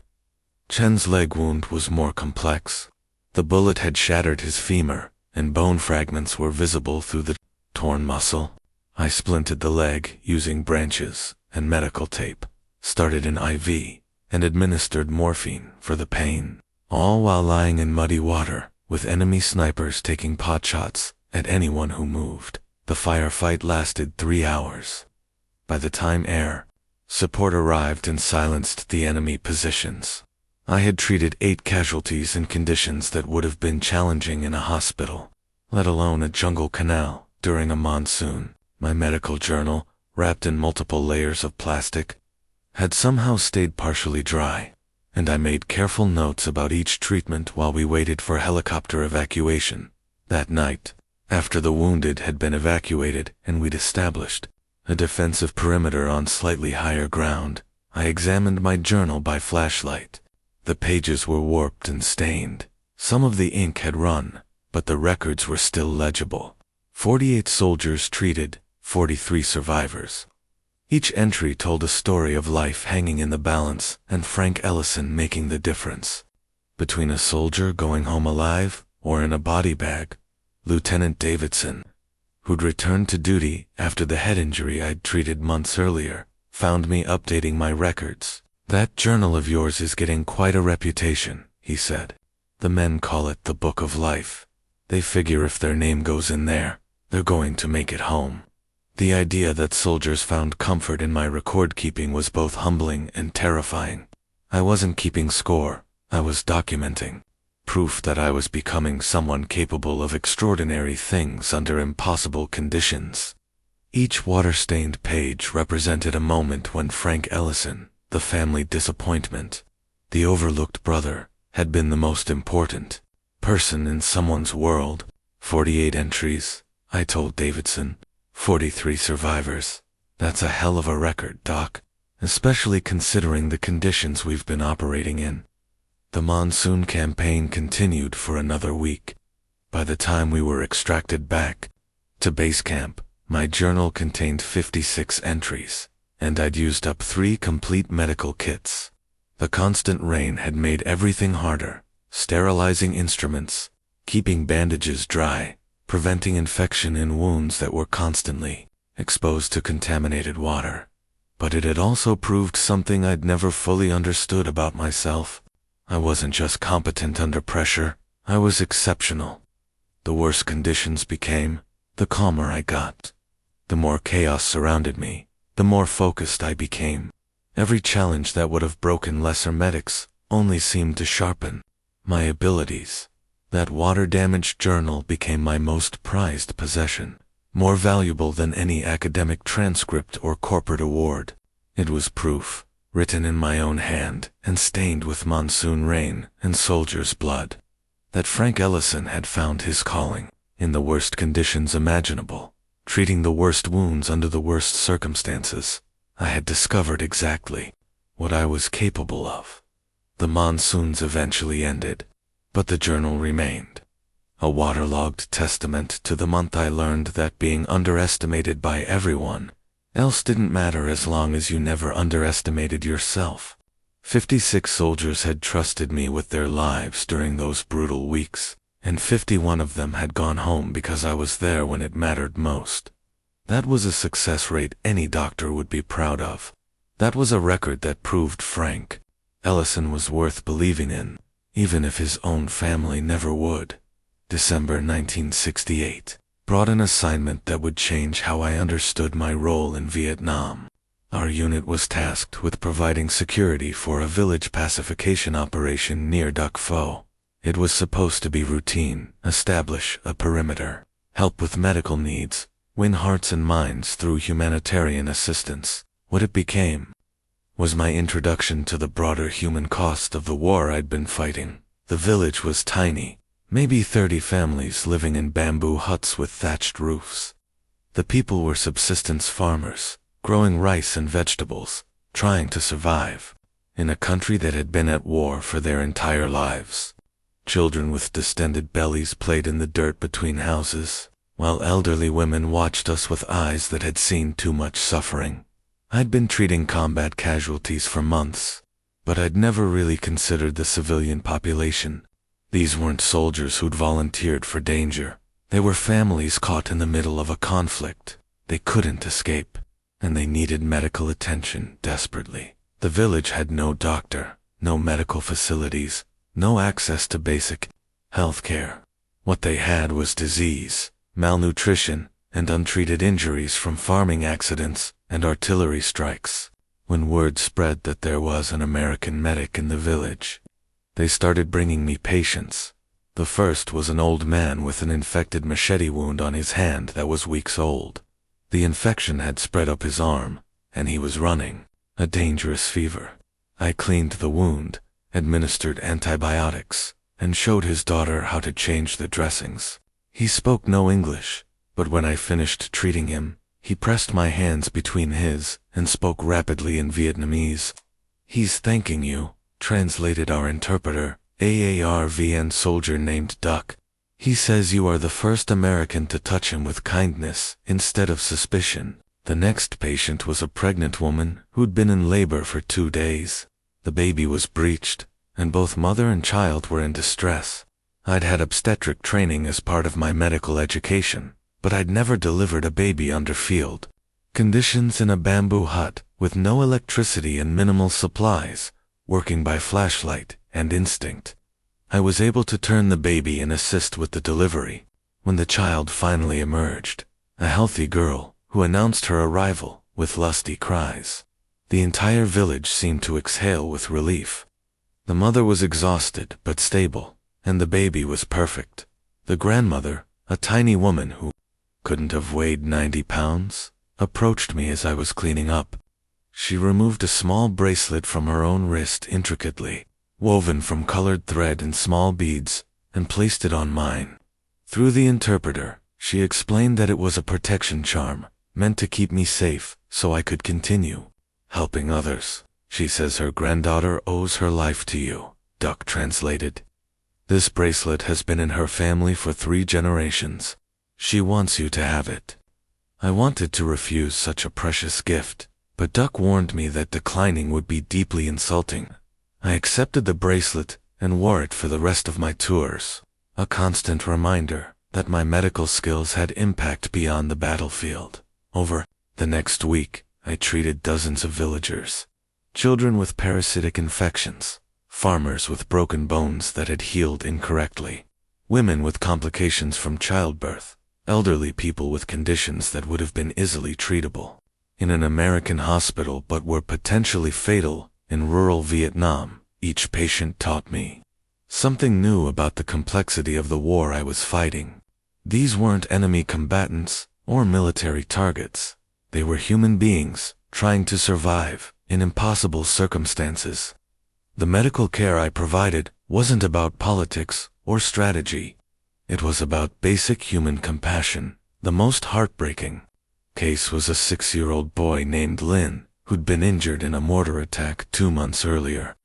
Chen's leg wound was more complex. The bullet had shattered his femur, and bone fragments were visible through the torn muscle. I splinted the leg using branches and medical tape, started an IV, and administered morphine for the pain, all while lying in muddy water, with enemy snipers taking potshots at anyone who moved. The firefight lasted 3 hours. By the time air support arrived and silenced the enemy positions, I had treated 8 casualties in conditions that would have been challenging in a hospital, let alone a jungle canal, during a monsoon. My medical journal, wrapped in multiple layers of plastic, had somehow stayed partially dry, and I made careful notes about each treatment while we waited for helicopter evacuation. That night, after the wounded had been evacuated and we'd established a defensive perimeter on slightly higher ground, I examined my journal by flashlight. The pages were warped and stained. Some of the ink had run, but the records were still legible. 48 soldiers treated, 43 survivors. Each entry told a story of life hanging in the balance and Frank Ellison making the difference. Between a soldier going home alive or in a body bag, Lieutenant Davidson, who'd returned to duty after the head injury I'd treated months earlier, found me updating my records. "That journal of yours is getting quite a reputation," he said. "The men call it the Book of Life. They figure if their name goes in there, they're going to make it home." The idea that soldiers found comfort in my record-keeping was both humbling and terrifying. I wasn't keeping score, I was documenting. Proof that I was becoming someone capable of extraordinary things under impossible conditions. Each water-stained page represented a moment when Frank Ellison, the family disappointment, the overlooked brother, had been the most important person in someone's world. 48 entries, I told Davidson. 43 survivors. That's a hell of a record, Doc. especially considering the conditions we've been operating in. The monsoon campaign continued for another week. By the time we were extracted back to base camp, my journal contained 56 entries, and I'd used up 3 complete medical kits. The constant rain had made everything harder, sterilizing instruments, keeping bandages dry, preventing infection in wounds that were constantly exposed to contaminated water. But it had also proved something I'd never fully understood about myself. I wasn't just competent under pressure, I was exceptional. The worse conditions became, the calmer I got. The more chaos surrounded me, the more focused I became. Every challenge that would have broken lesser medics only seemed to sharpen my abilities. That water-damaged journal became my most prized possession, more valuable than any academic transcript or corporate award. It was proof, written in my own hand and stained with monsoon rain and soldiers' blood, that Frank Ellison had found his calling in the worst conditions imaginable, treating the worst wounds under the worst circumstances. I had discovered exactly what I was capable of. The monsoons eventually ended, but the journal remained, a waterlogged testament to the month I learned that being underestimated by everyone else didn't matter as long as you never underestimated yourself. 56 soldiers had trusted me with their lives during those brutal weeks, and 51 of them had gone home because I was there when it mattered most. That was a success rate any doctor would be proud of. That was a record that proved Frank Ellison was worth believing in, even if his own family never would. December 1968 brought an assignment that would change how I understood my role in Vietnam. Our unit was tasked with providing security for a village pacification operation near Duc Pho. It was supposed to be routine, establish a perimeter, help with medical needs, win hearts and minds through humanitarian assistance. What it became was my introduction to the broader human cost of the war I'd been fighting. The village was tiny, maybe 30 families living in bamboo huts with thatched roofs. The people were subsistence farmers, growing rice and vegetables, trying to survive, in a country that had been at war for their entire lives. Children with distended bellies played in the dirt between houses, while elderly women watched us with eyes that had seen too much suffering. I'd been treating combat casualties for months, but I'd never really considered the civilian population. These weren't soldiers who'd volunteered for danger. They were families caught in the middle of a conflict. They couldn't escape, and they needed medical attention desperately. The village had no doctor, no medical facilities, no access to basic health care. What they had was disease, malnutrition, and untreated injuries from farming accidents and artillery strikes. When word spread that there was an American medic in the village, they started bringing me patients. The first was an old man with an infected machete wound on his hand that was weeks old. The infection had spread up his arm, and he was running a dangerous fever. I cleaned the wound, administered antibiotics, and showed his daughter how to change the dressings. He spoke no English, but when I finished treating him, he pressed my hands between his and spoke rapidly in Vietnamese. "He's thanking you," translated our interpreter, AARVN soldier named Duck. "He says you are the first American to touch him with kindness instead of suspicion." The next patient was a pregnant woman who'd been in labor for 2 days. The baby was breached, and both mother and child were in distress. I'd had obstetric training as part of my medical education, but I'd never delivered a baby under field conditions in a bamboo hut with no electricity and minimal supplies, working by flashlight and instinct. I was able to turn the baby and assist with the delivery. When the child finally emerged, a healthy girl who announced her arrival with lusty cries, the entire village seemed to exhale with relief. The mother was exhausted but stable, and the baby was perfect. The grandmother, a tiny woman who couldn't have weighed 90 pounds, approached me as I was cleaning up. She removed a small bracelet from her own wrist intricately, woven from colored thread and small beads, and placed it on mine. Through the interpreter, she explained that it was a protection charm, meant to keep me safe so I could continue helping others. She says her granddaughter owes her life to you, Duck translated. This bracelet has been in her family for 3 generations. She wants you to have it. I wanted to refuse such a precious gift, but Duck warned me that declining would be deeply insulting. I accepted the bracelet and wore it for the rest of my tours, a constant reminder that my medical skills had impact beyond the battlefield. Over the next week, I treated dozens of villagers, children with parasitic infections, farmers with broken bones that had healed incorrectly, women with complications from childbirth, elderly people with conditions that would have been easily treatable in an American hospital but were potentially fatal in rural Vietnam. Each patient taught me something new about the complexity of the war I was fighting. These weren't enemy combatants or military targets. They were human beings trying to survive in impossible circumstances. The medical care I provided wasn't about politics or strategy. It was about basic human compassion. The most heartbreaking case was a 6-year-old boy named Lin, who'd been injured in a mortar attack 2 months earlier.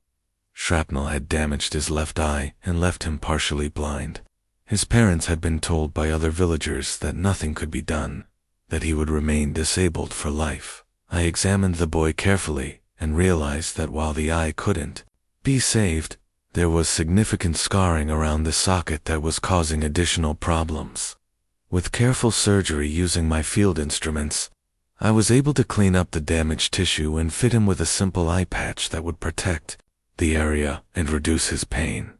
Shrapnel had damaged his left eye and left him partially blind. His parents had been told by other villagers that nothing could be done, that he would remain disabled for life. I examined the boy carefully and realized that while the eye couldn't be saved, there was significant scarring around the socket that was causing additional problems. With careful surgery using my field instruments, I was able to clean up the damaged tissue and fit him with a simple eye patch that would protect the area and reduce his pain.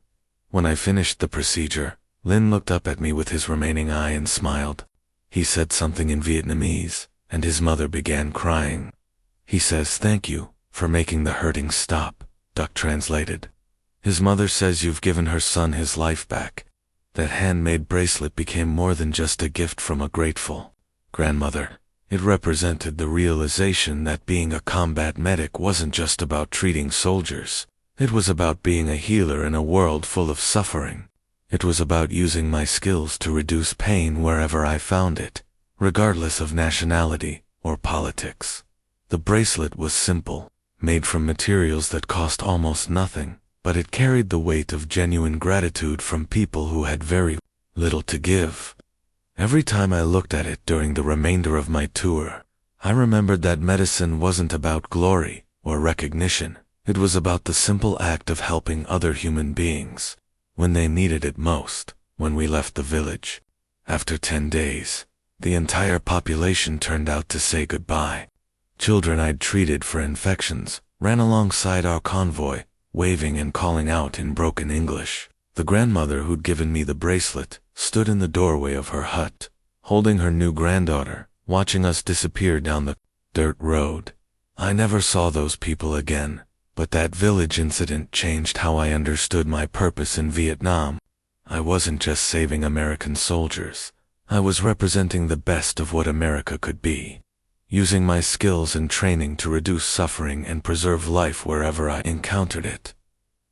When I finished the procedure, Lin looked up at me with his remaining eye and smiled. He said something in Vietnamese, and his mother began crying. He says, "Thank you for making the hurting stop," Duck translated. His mother says you've given her son his life back. That handmade bracelet became more than just a gift from a grateful grandmother. It represented the realization that being a combat medic wasn't just about treating soldiers. It was about being a healer in a world full of suffering. It was about using my skills to reduce pain wherever I found it, regardless of nationality or politics. The bracelet was simple, made from materials that cost almost nothing, but it carried the weight of genuine gratitude from people who had very little to give. Every time I looked at it during the remainder of my tour, I remembered that medicine wasn't about glory or recognition. It was about the simple act of helping other human beings when they needed it most. When we left the village, after 10 days, the entire population turned out to say goodbye. Children I'd treated for infections ran alongside our convoy, waving and calling out in broken English. The grandmother who'd given me the bracelet stood in the doorway of her hut, holding her new granddaughter, watching us disappear down the dirt road. I never saw those people again, but that village incident changed how I understood my purpose in Vietnam. I wasn't just saving American soldiers. I was representing the best of what America could be, using my skills and training to reduce suffering and preserve life wherever I encountered it.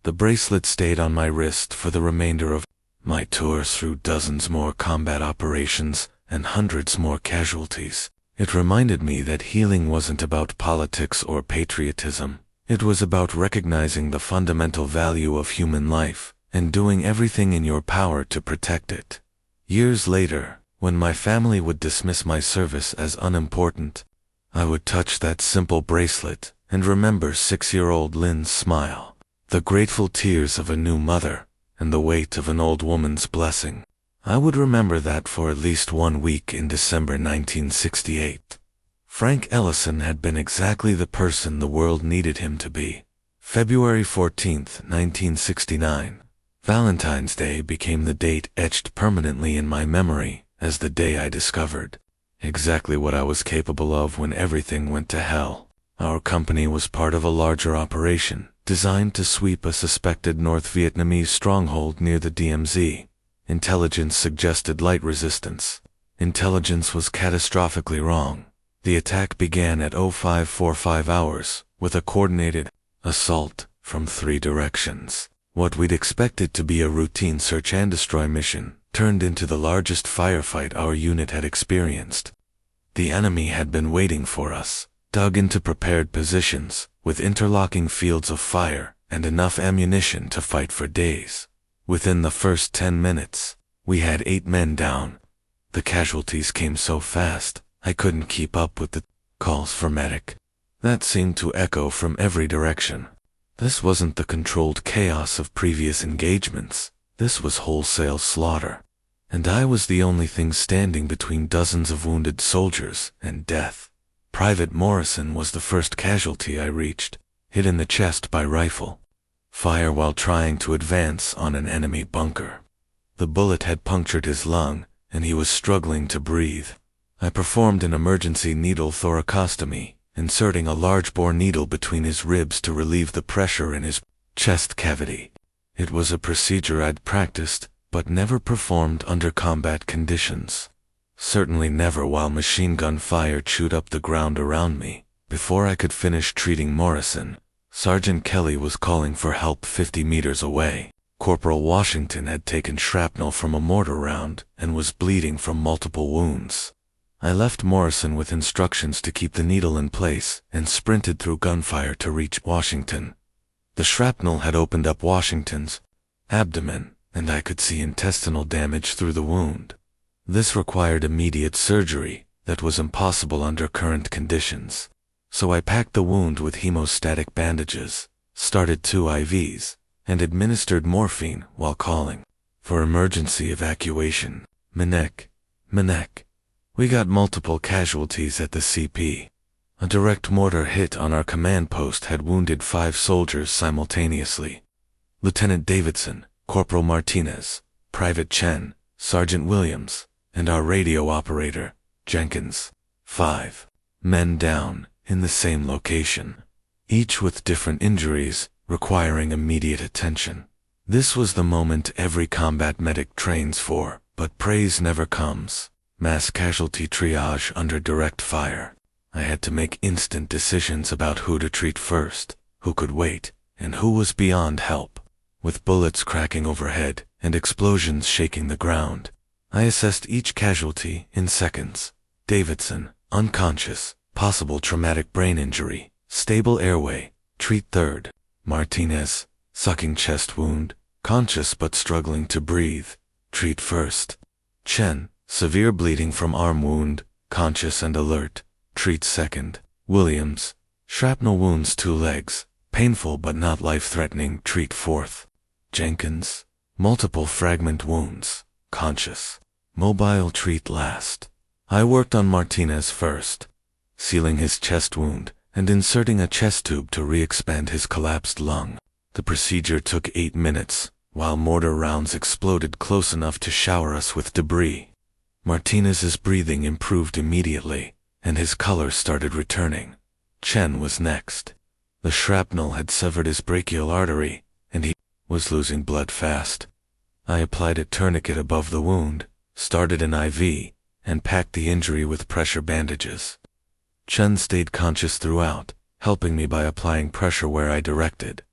The bracelet stayed on my wrist for the remainder of my tours through dozens more combat operations and hundreds more casualties. It reminded me that healing wasn't about politics or patriotism. It was about recognizing the fundamental value of human life and doing everything in your power to protect it. Years later, when my family would dismiss my service as unimportant, I would touch that simple bracelet and remember 6-year-old Lin's smile, the grateful tears of a new mother, and the weight of an old woman's blessing. I would remember that for at least 1 week in December 1968. Frank Ellison had been exactly the person the world needed him to be. February 14, 1969. Valentine's Day became the date etched permanently in my memory as the day I discovered exactly what I was capable of when everything went to hell. Our company was part of a larger operation designed to sweep a suspected North Vietnamese stronghold near the DMZ. Intelligence suggested light resistance. Intelligence was catastrophically wrong. The attack began at 0545 hours with a coordinated assault from 3 directions. What we'd expected to be a routine search and destroy mission turned into the largest firefight our unit had experienced. The enemy had been waiting for us, dug into prepared positions, with interlocking fields of fire and enough ammunition to fight for days. Within the first 10 minutes, we had 8 men down. The casualties came so fast, I couldn't keep up with the calls for medic. That seemed to echo from every direction. This wasn't the controlled chaos of previous engagements. This was wholesale slaughter. And I was the only thing standing between dozens of wounded soldiers and death. Private Morrison was the first casualty I reached, hit in the chest by rifle fire while trying to advance on an enemy bunker. The bullet had punctured his lung, and he was struggling to breathe. I performed an emergency needle thoracostomy, inserting a large-bore needle between his ribs to relieve the pressure in his chest cavity. It was a procedure I'd practiced, but never performed under combat conditions. Certainly never while machine gun fire chewed up the ground around me. Before I could finish treating Morrison, Sergeant Kelly was calling for help 50 meters away. Corporal Washington had taken shrapnel from a mortar round and was bleeding from multiple wounds. I left Morrison with instructions to keep the needle in place and sprinted through gunfire to reach Washington. The shrapnel had opened up Washington's abdomen, and I could see intestinal damage through the wound. This required immediate surgery that was impossible under current conditions. So I packed the wound with hemostatic bandages, started 2 IVs, and administered morphine while calling for emergency evacuation. Manek. We got multiple casualties at the CP. A direct mortar hit on our command post had wounded 5 soldiers simultaneously. Lieutenant Davidson, Corporal Martinez, Private Chen, Sergeant Williams, and our radio operator, Jenkins. 5 men down in the same location, each with different injuries requiring immediate attention. This was the moment every combat medic trains for, but praise never comes. Mass casualty triage under direct fire. I had to make instant decisions about who to treat first, who could wait, and who was beyond help. With bullets cracking overhead and explosions shaking the ground, I assessed each casualty in seconds. Davidson, unconscious, possible traumatic brain injury, stable airway, treat third. Martinez, sucking chest wound, conscious but struggling to breathe, treat first. Chen, severe bleeding from arm wound, conscious and alert, treat second. Williams, shrapnel wounds 2 legs, painful but not life-threatening, treat fourth. Jenkins, multiple fragment wounds, conscious, mobile, treat last. I worked on Martinez first, sealing his chest wound and inserting a chest tube to re-expand his collapsed lung. The procedure took 8 minutes, while mortar rounds exploded close enough to shower us with debris. Martinez's breathing improved immediately, and his color started returning. Chen was next. The shrapnel had severed his brachial artery, and he was losing blood fast. I applied a tourniquet above the wound, started an IV, and packed the injury with pressure bandages. Chen stayed conscious throughout, helping me by applying pressure where I directed.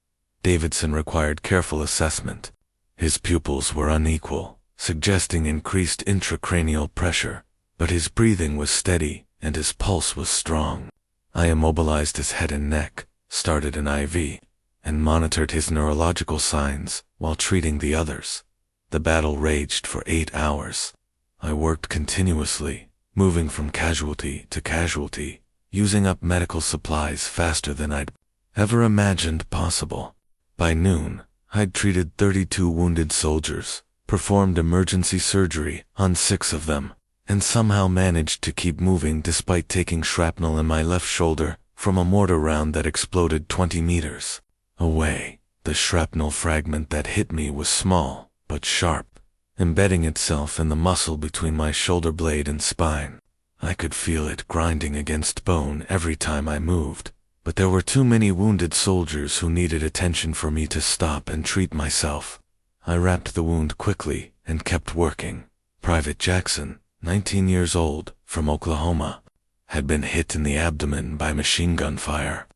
Davidson required careful assessment. His pupils were unequal, suggesting increased intracranial pressure, but his breathing was steady and his pulse was strong. I immobilized his head and neck, started an IV, and monitored his neurological signs while treating the others. The battle raged for 8 hours. I worked continuously, moving from casualty to casualty, using up medical supplies faster than I'd ever imagined possible. By noon, I'd treated 32 wounded soldiers, performed emergency surgery on 6 of them, and somehow managed to keep moving despite taking shrapnel in my left shoulder from a mortar round that exploded 20 meters away. The shrapnel fragment that hit me was small, but sharp, embedding itself in the muscle between my shoulder blade and spine. I could feel it grinding against bone every time I moved, but there were too many wounded soldiers who needed attention for me to stop and treat myself. I wrapped the wound quickly and kept working. Private Jackson, 19 years old, from Oklahoma, had been hit in the abdomen by machine gun fire.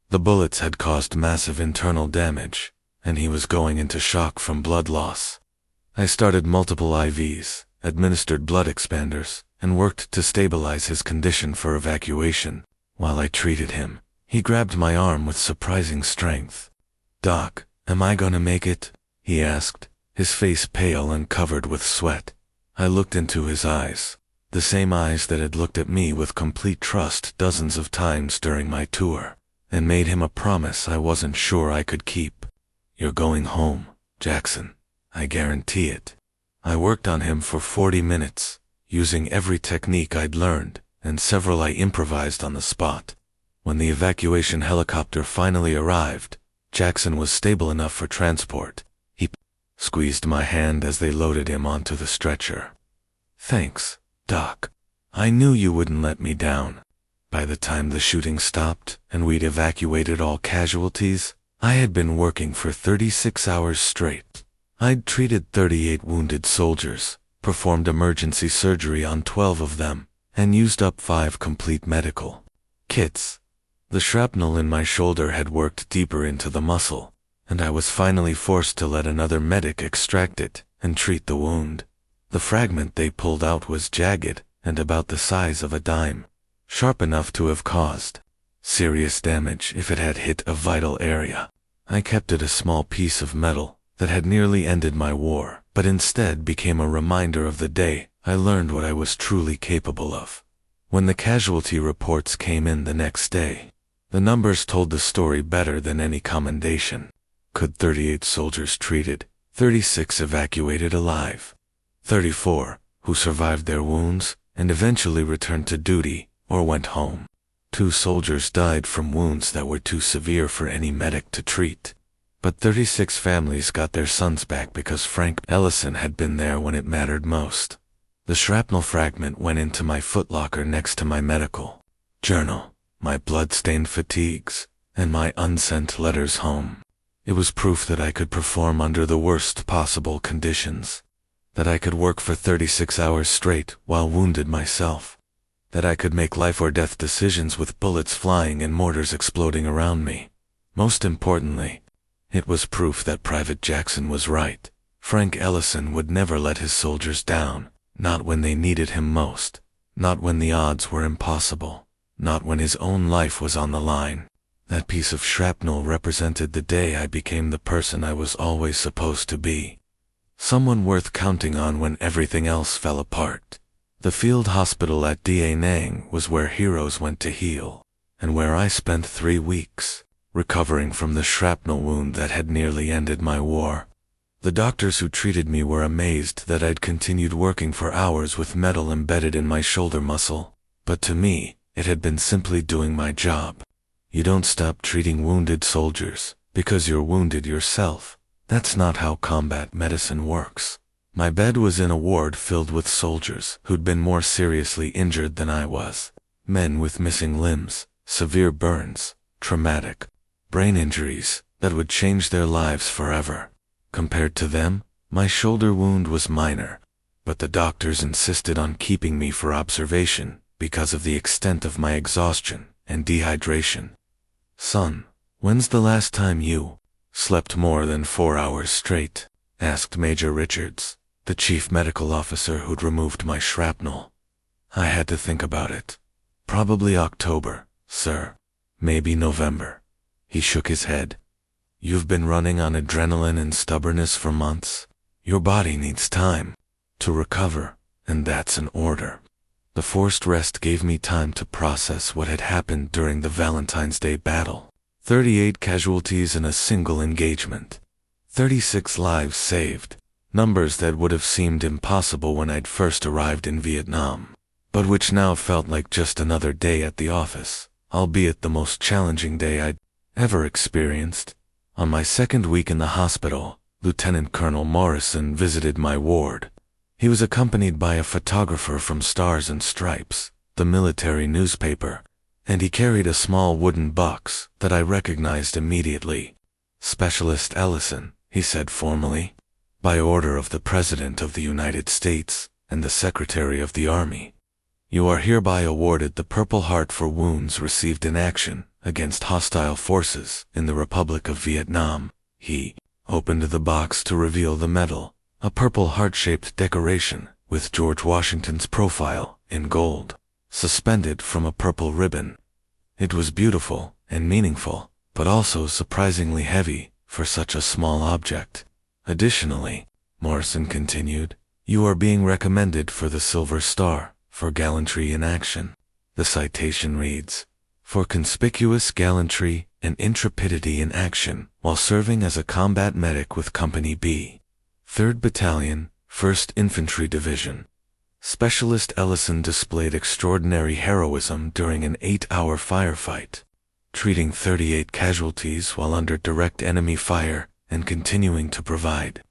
The bullets had caused massive internal damage, and he was going into shock from blood loss. I started multiple IVs, administered blood expanders, and worked to stabilize his condition for evacuation. While I treated him, he grabbed my arm with surprising strength. "Doc, am I gonna make it?" he asked, his face pale and covered with sweat. I looked into his eyes, the same eyes that had looked at me with complete trust dozens of times during my tour, and made him a promise I wasn't sure I could keep. "You're going home, Jackson. I guarantee it." I worked on him for 40 minutes, using every technique I'd learned, and several I improvised on the spot. When the evacuation helicopter finally arrived, Jackson was stable enough for transport. He squeezed my hand as they loaded him onto the stretcher. "Thanks, Doc. I knew you wouldn't let me down." By the time the shooting stopped and we'd evacuated all casualties, I had been working for 36 hours straight. I'd treated 38 wounded soldiers, performed emergency surgery on 12 of them, and used up 5 complete medical kits. The shrapnel in my shoulder had worked deeper into the muscle, and I was finally forced to let another medic extract it and treat the wound. The fragment they pulled out was jagged and about the size of a dime, sharp enough to have caused serious damage if it had hit a vital area. I kept it a small piece of metal that had nearly ended my war, but instead became a reminder of the day I learned what I was truly capable of. When the casualty reports came in the next day, the numbers told the story better than any commendation. Could 38 soldiers treated, 36 evacuated alive, 34 who survived their wounds and eventually returned to duty or went home. 2 soldiers died from wounds that were too severe for any medic to treat. But 36 families got their sons back because Frank Ellison had been there when it mattered most. The shrapnel fragment went into my footlocker next to my medical journal, my blood-stained fatigues, and my unsent letters home. It was proof that I could perform under the worst possible conditions, that I could work for 36 hours straight while wounded myself, that I could make life-or-death decisions with bullets flying and mortars exploding around me. Most importantly, it was proof that Private Jackson was right. Frank Ellison would never let his soldiers down, not when they needed him most, not when the odds were impossible, not when his own life was on the line. That piece of shrapnel represented the day I became the person I was always supposed to be. Someone worth counting on when everything else fell apart. The field hospital at Da Nang was where heroes went to heal, and where I spent 3 weeks, recovering from the shrapnel wound that had nearly ended my war. The doctors who treated me were amazed that I'd continued working for hours with metal embedded in my shoulder muscle, but to me, it had been simply doing my job. You don't stop treating wounded soldiers because you're wounded yourself. That's not how combat medicine works. My bed was in a ward filled with soldiers who'd been more seriously injured than I was. Men with missing limbs, severe burns, traumatic brain injuries that would change their lives forever. Compared to them, my shoulder wound was minor, but the doctors insisted on keeping me for observation because of the extent of my exhaustion and dehydration. "Son, when's the last time you slept more than 4 hours straight?" asked Major Richards, the chief medical officer who'd removed my shrapnel. I had to think about it. "Probably October, sir. Maybe November." He shook his head. "You've been running on adrenaline and stubbornness for months. Your body needs time to recover, and that's an order." The forced rest gave me time to process what had happened during the Valentine's Day battle. 38 casualties in a single engagement. 36 lives saved. Numbers that would have seemed impossible when I'd first arrived in Vietnam, but which now felt like just another day at the office, albeit the most challenging day I'd ever experienced. On my second week in the hospital, Lieutenant Colonel Morrison visited my ward. He was accompanied by a photographer from Stars and Stripes, the military newspaper, and he carried a small wooden box that I recognized immediately. "Specialist Ellison," he said formally, "by order of the President of the United States and the Secretary of the Army, you are hereby awarded the Purple Heart for wounds received in action against hostile forces in the Republic of Vietnam." He opened the box to reveal the medal, a purple heart-shaped decoration with George Washington's profile in gold, suspended from a purple ribbon. It was beautiful and meaningful, but also surprisingly heavy for such a small object. Additionally, Morrison continued, you are being recommended for the Silver Star for gallantry in action. The citation reads, for conspicuous gallantry and intrepidity in action while serving as a combat medic with Company B, 3rd Battalion, 1st Infantry Division. Specialist Ellison displayed extraordinary heroism during an 8-hour firefight, treating 38 casualties while under direct enemy fire and continuing to provide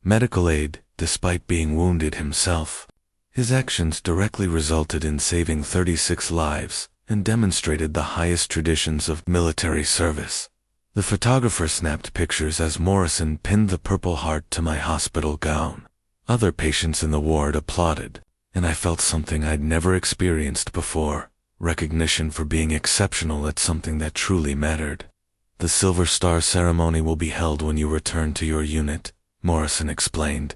medical aid despite being wounded himself. His actions directly resulted in saving 36 lives and demonstrated the highest traditions of military service. The photographer snapped pictures as Morrison pinned the Purple Heart to my hospital gown. Other patients in the ward applauded, and I felt something I'd never experienced before, recognition for being exceptional at something that truly mattered. The Silver Star ceremony will be held when you return to your unit, Morrison explained,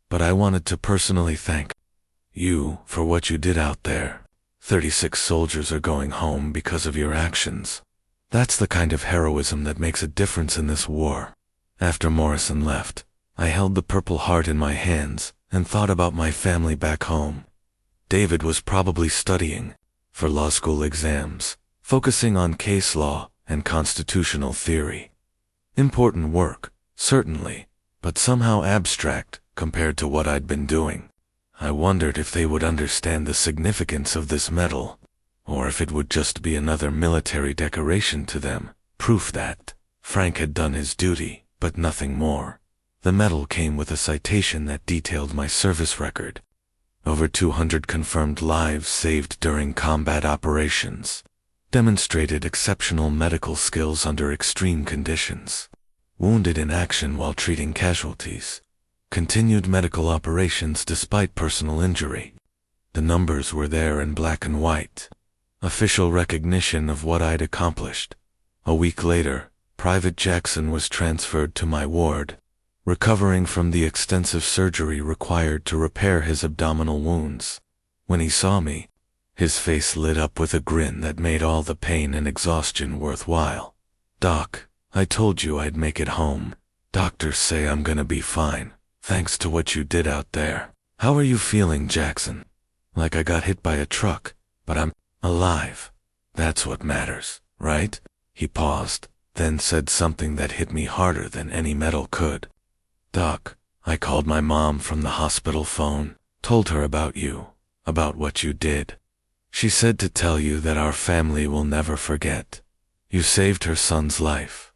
but I wanted to personally thank you for what you did out there. 36 soldiers are going home because of your actions. That's the kind of heroism that makes a difference in this war. After Morrison left, I held the Purple Heart in my hands and thought about my family back home. David was probably studying for law school exams, focusing on case law and constitutional theory. Important work, certainly, but somehow abstract compared to what I'd been doing. I wondered if they would understand the significance of this medal, or if it would just be another military decoration to them, proof that Frank had done his duty, but nothing more. The medal came with a citation that detailed my service record. Over 200 confirmed lives saved during combat operations. Demonstrated exceptional medical skills under extreme conditions. Wounded in action while treating casualties. Continued medical operations despite personal injury. The numbers were there in black and white. Official recognition of what I'd accomplished. A week later, Private Jackson was transferred to my ward, recovering from the extensive surgery required to repair his abdominal wounds. When he saw me, his face lit up with a grin that made all the pain and exhaustion worthwhile. Doc, I told you I'd make it home. Doctors say I'm gonna be fine, thanks to what you did out there. How are you feeling, Jackson? Like I got hit by a truck, but I'm alive. That's what matters, right? He paused, then said something that hit me harder than any medal could. Doc, I called my mom from the hospital phone, told her about you, about what you did. She said to tell you that our family will never forget. You saved her son's life.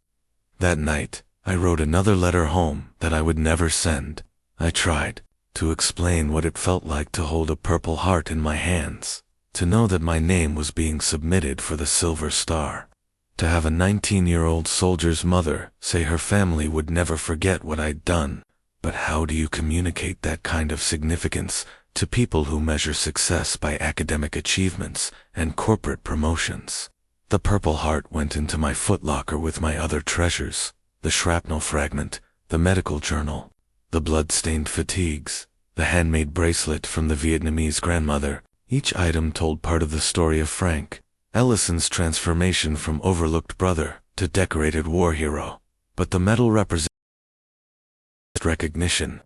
That night, I wrote another letter home that I would never send. I tried to explain what it felt like to hold a Purple Heart in my hands, to know that my name was being submitted for the Silver Star, to have a 19-year-old soldier's mother say her family would never forget what I'd done. But how do you communicate that kind of significance to people who measure success by academic achievements and corporate promotions? The Purple Heart went into my footlocker with my other treasures, the shrapnel fragment, the medical journal, the blood-stained fatigues, the handmade bracelet from the Vietnamese grandmother. Each item told part of the story of Frank Ellison's transformation from overlooked brother to decorated war hero. But the medal represented recognition.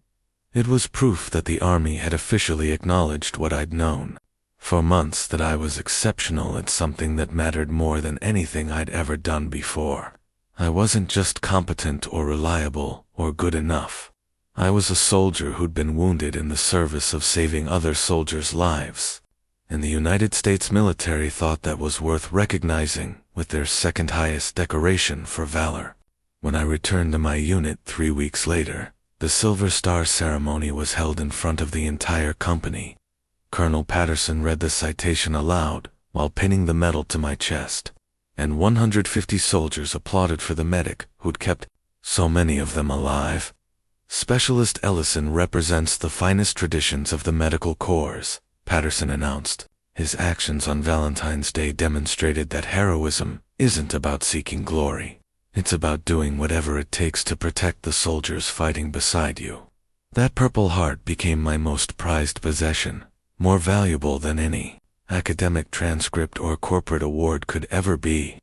It was proof that the Army had officially acknowledged what I'd known for months, that I was exceptional at something that mattered more than anything I'd ever done before. I wasn't just competent or reliable or good enough. I was a soldier who'd been wounded in the service of saving other soldiers' lives. And the United States military thought that was worth recognizing with their second highest decoration for valor. When I returned to my unit 3 weeks later, the Silver Star ceremony was held in front of the entire company. Colonel Patterson read the citation aloud while pinning the medal to my chest, and 150 soldiers applauded for the medic who'd kept so many of them alive. Specialist Ellison represents the finest traditions of the medical corps, Patterson announced. His actions on Valentine's Day demonstrated that heroism isn't about seeking glory. It's about doing whatever it takes to protect the soldiers fighting beside you. That Purple Heart became my most prized possession, more valuable than any academic transcript or corporate award could ever be.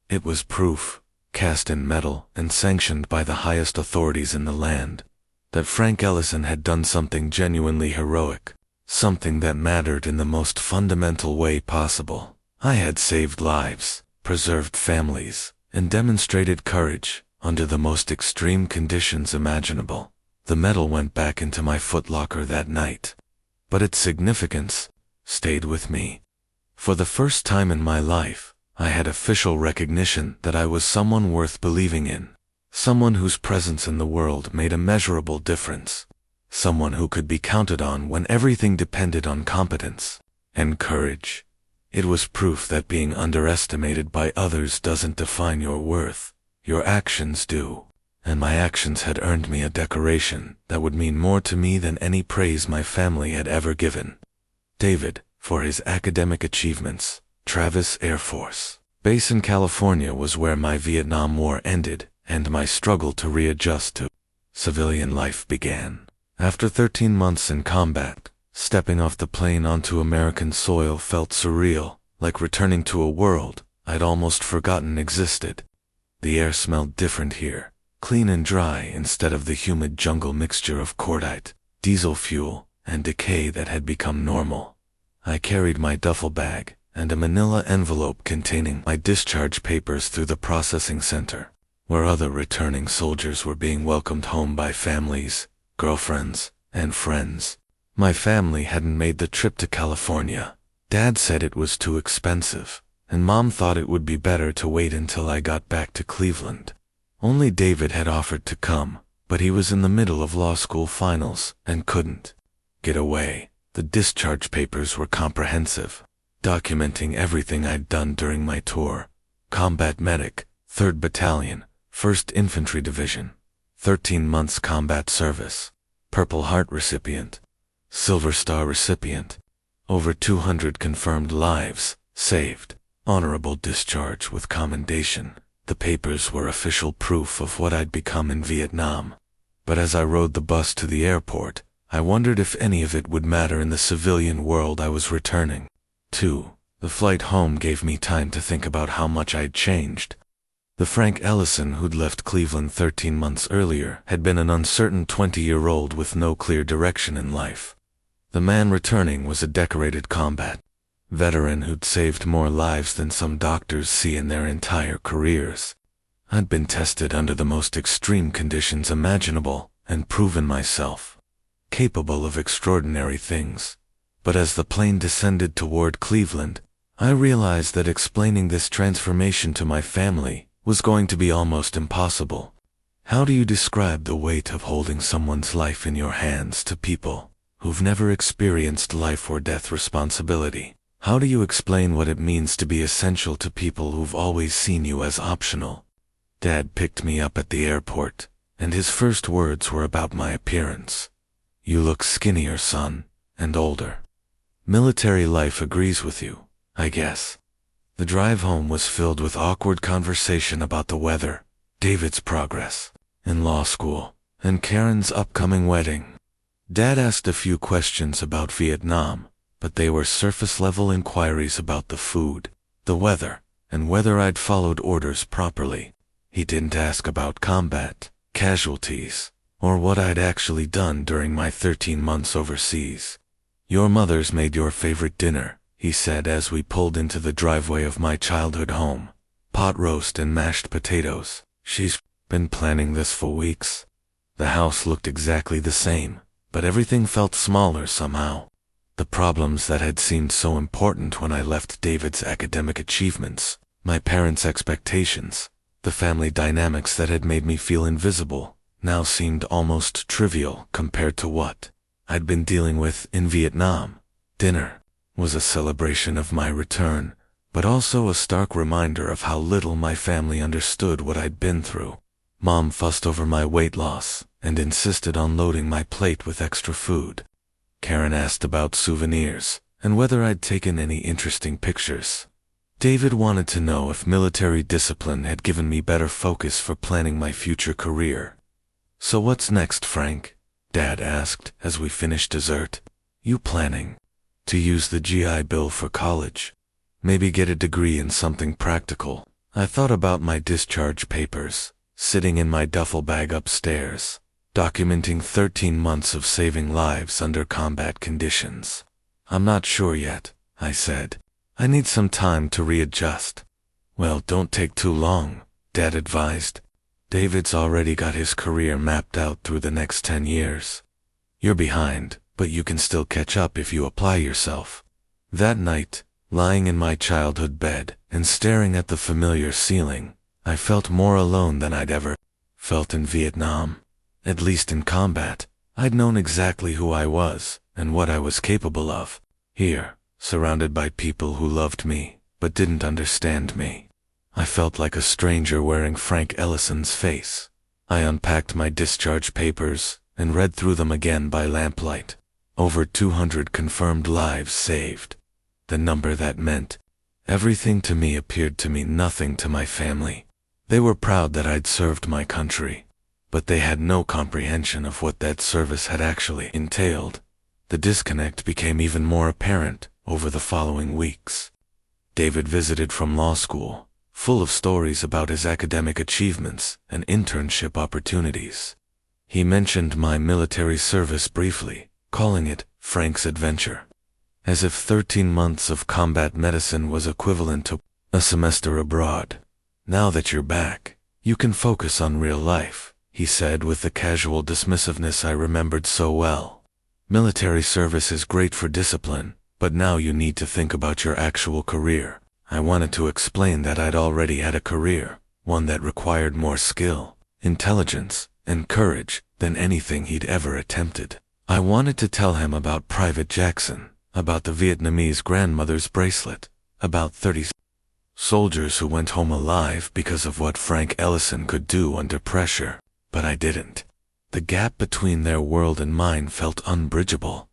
It was proof, cast in metal and sanctioned by the highest authorities in the land, that Frank Ellison had done something genuinely heroic, something that mattered in the most fundamental way possible. I had saved lives, preserved families, and demonstrated courage under the most extreme conditions imaginable. The medal went back into my footlocker that night, but its significance stayed with me. For the first time in my life, I had official recognition that I was someone worth believing in, someone whose presence in the world made a measurable difference, someone who could be counted on when everything depended on competence and courage. It was proof that being underestimated by others doesn't define your worth. Your actions do, and my actions had earned me a decoration that would mean more to me than any praise my family had ever given. David, for his academic achievements, Travis Air Force Base in California was where my Vietnam War ended, and my struggle to readjust to civilian life began. After 13 months in combat, stepping off the plane onto American soil felt surreal, like returning to a world I'd almost forgotten existed. The air smelled different here, clean and dry instead of the humid jungle mixture of cordite, diesel fuel, and decay that had become normal. I carried my duffel bag and a manila envelope containing my discharge papers through the processing center, where other returning soldiers were being welcomed home by families, girlfriends, and friends. My family hadn't made the trip to California. Dad said it was too expensive, and Mom thought it would be better to wait until I got back to Cleveland. Only David had offered to come, but he was in the middle of law school finals and couldn't get away. The discharge papers were comprehensive, documenting everything I'd done during my tour. Combat medic, 3rd Battalion, 1st Infantry Division, 13 months combat service, Purple Heart recipient, Silver Star recipient, over 200 confirmed lives saved, honorable discharge with commendation. The papers were official proof of what I'd become in Vietnam. But as I rode the bus to the airport, I wondered if any of it would matter in the civilian world I was returning to. The flight home gave me time to think about how much I'd changed. The Frank Ellison who'd left Cleveland 13 months earlier had been an uncertain 20-year-old with no clear direction in life. The man returning was a decorated combat veteran who'd saved more lives than some doctors see in their entire careers. I'd been tested under the most extreme conditions imaginable and proven myself capable of extraordinary things. But as the plane descended toward Cleveland, I realized that explaining this transformation to my family was going to be almost impossible. How do you describe the weight of holding someone's life in your hands to people who've never experienced life or death responsibility? How do you explain what it means to be essential to people who've always seen you as optional? Dad picked me up at the airport, and his first words were about my appearance. "You look skinnier, son, and older. Military life agrees with you, I guess." The drive home was filled with awkward conversation about the weather, David's progress in law school, and Karen's upcoming wedding. Dad asked a few questions about Vietnam, but they were surface-level inquiries about the food, the weather, and whether I'd followed orders properly. He didn't ask about combat, casualties, or what I'd actually done during my 13 months overseas. "Your mother's made your favorite dinner," he said as we pulled into the driveway of my childhood home. "Pot roast and mashed potatoes. She's been planning this for weeks." The house looked exactly the same, but everything felt smaller somehow. The problems that had seemed so important when I left, David's academic achievements, my parents' expectations, the family dynamics that had made me feel invisible, now seemed almost trivial compared to what I'd been dealing with in Vietnam. Dinner was a celebration of my return, but also a stark reminder of how little my family understood what I'd been through. Mom fussed over my weight loss and insisted on loading my plate with extra food. Karen asked about souvenirs and whether I'd taken any interesting pictures. David wanted to know if military discipline had given me better focus for planning my future career. "So what's next, Frank?" Dad asked as we finished dessert. "You planning to use the GI Bill for college. Maybe get a degree in something practical. I thought about my discharge papers, sitting in my duffel bag upstairs, documenting 13 months of saving lives under combat conditions. I'm not sure yet, I said. I need some time to readjust. Well, don't take too long, Dad advised. David's already got his career mapped out through the next 10 years. You're behind, but you can still catch up if you apply yourself. That night, lying in my childhood bed and staring at the familiar ceiling, I felt more alone than I'd ever felt in Vietnam. At least in combat, I'd known exactly who I was and what I was capable of. Here, surrounded by people who loved me, but didn't understand me, I felt like a stranger wearing Frank Ellison's face. I unpacked my discharge papers and read through them again by lamplight. Over 200 confirmed lives saved. The number that meant everything to me appeared to mean nothing to my family. They were proud that I'd served my country, but they had no comprehension of what that service had actually entailed. The disconnect became even more apparent over the following weeks. David visited from law school, full of stories about his academic achievements and internship opportunities. He mentioned my military service briefly, calling it Frank's adventure, as if 13 months of combat medicine was equivalent to a semester abroad. Now that you're back, you can focus on real life, he said with the casual dismissiveness I remembered so well. Military service is great for discipline, but now you need to think about your actual career. I wanted to explain that I'd already had a career, one that required more skill, intelligence, and courage than anything he'd ever attempted. I wanted to tell him about Private Jackson, about the Vietnamese grandmother's bracelet, about 30 soldiers who went home alive because of what Frank Ellison could do under pressure, but I didn't. The gap between their world and mine felt unbridgeable.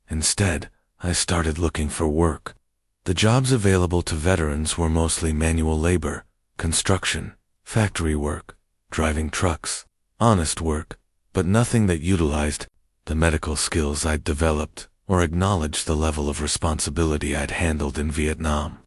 Instead, I started looking for work. The jobs available to veterans were mostly manual labor, construction, factory work, driving trucks, honest work, but nothing that utilized the medical skills I'd developed or acknowledged the level of responsibility I'd handled in Vietnam.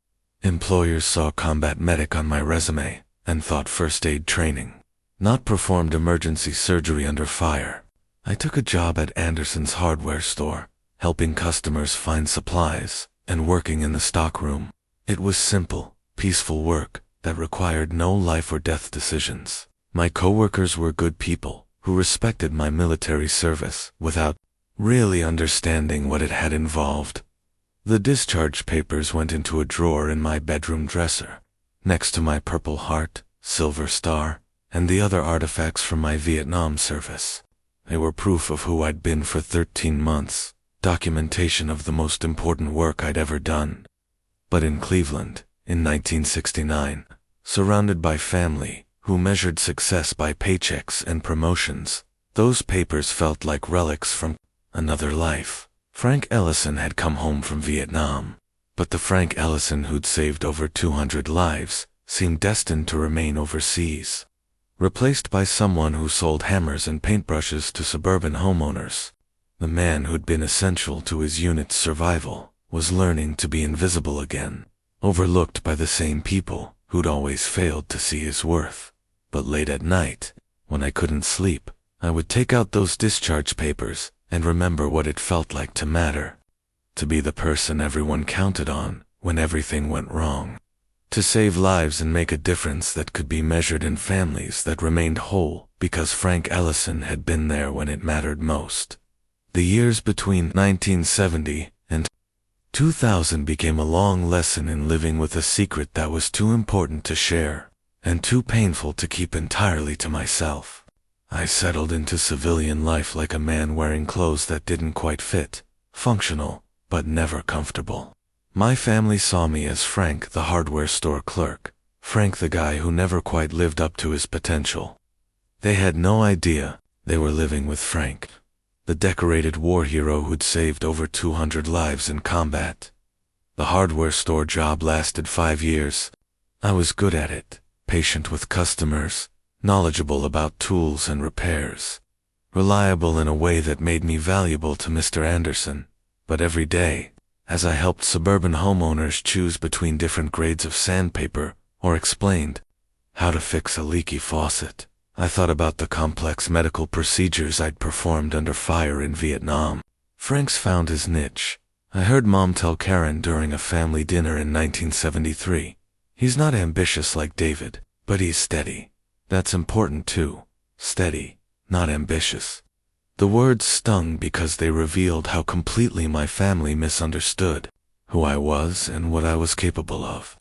Employers saw combat medic on my resume and thought first aid training, not performed emergency surgery under fire. I took a job at Anderson's hardware store, helping customers find supplies and working in the stockroom. It was simple, peaceful work that required no life or death decisions. My coworkers were good people who respected my military service without really understanding what it had involved. The discharge papers went into a drawer in my bedroom dresser, next to my Purple Heart, Silver Star, and the other artifacts from my Vietnam service. They were proof of who I'd been for 13 months, documentation of the most important work I'd ever done. But in Cleveland, in 1969, surrounded by family who measured success by paychecks and promotions, those papers felt like relics from another life. Frank Ellison had come home from Vietnam, but the Frank Ellison who'd saved over 200 lives seemed destined to remain overseas, replaced by someone who sold hammers and paintbrushes to suburban homeowners. The man who'd been essential to his unit's survival was learning to be invisible again, overlooked by the same people who'd always failed to see his worth. But late at night, when I couldn't sleep, I would take out those discharge papers and remember what it felt like to matter, to be the person everyone counted on when everything went wrong, to save lives and make a difference that could be measured in families that remained whole because Frank Ellison had been there when it mattered most. The years between 1970 and 2000 became a long lesson in living with a secret that was too important to share and too painful to keep entirely to myself. I settled into civilian life like a man wearing clothes that didn't quite fit, functional, but never comfortable. My family saw me as Frank, the hardware store clerk, Frank the guy who never quite lived up to his potential. They had no idea they were living with Frank, the decorated war hero who'd saved over 200 lives in combat. The hardware store job lasted 5 years. I was good at it, patient with customers, knowledgeable about tools and repairs, reliable in a way that made me valuable to Mr. Anderson. But every day, as I helped suburban homeowners choose between different grades of sandpaper or explained how to fix a leaky faucet. I thought about the complex medical procedures I'd performed under fire in Vietnam. Frank's found his niche. I heard Mom tell Karen during a family dinner in 1973. He's not ambitious like David, but he's steady. That's important too. Steady, not ambitious. The words stung because they revealed how completely my family misunderstood who I was and what I was capable of.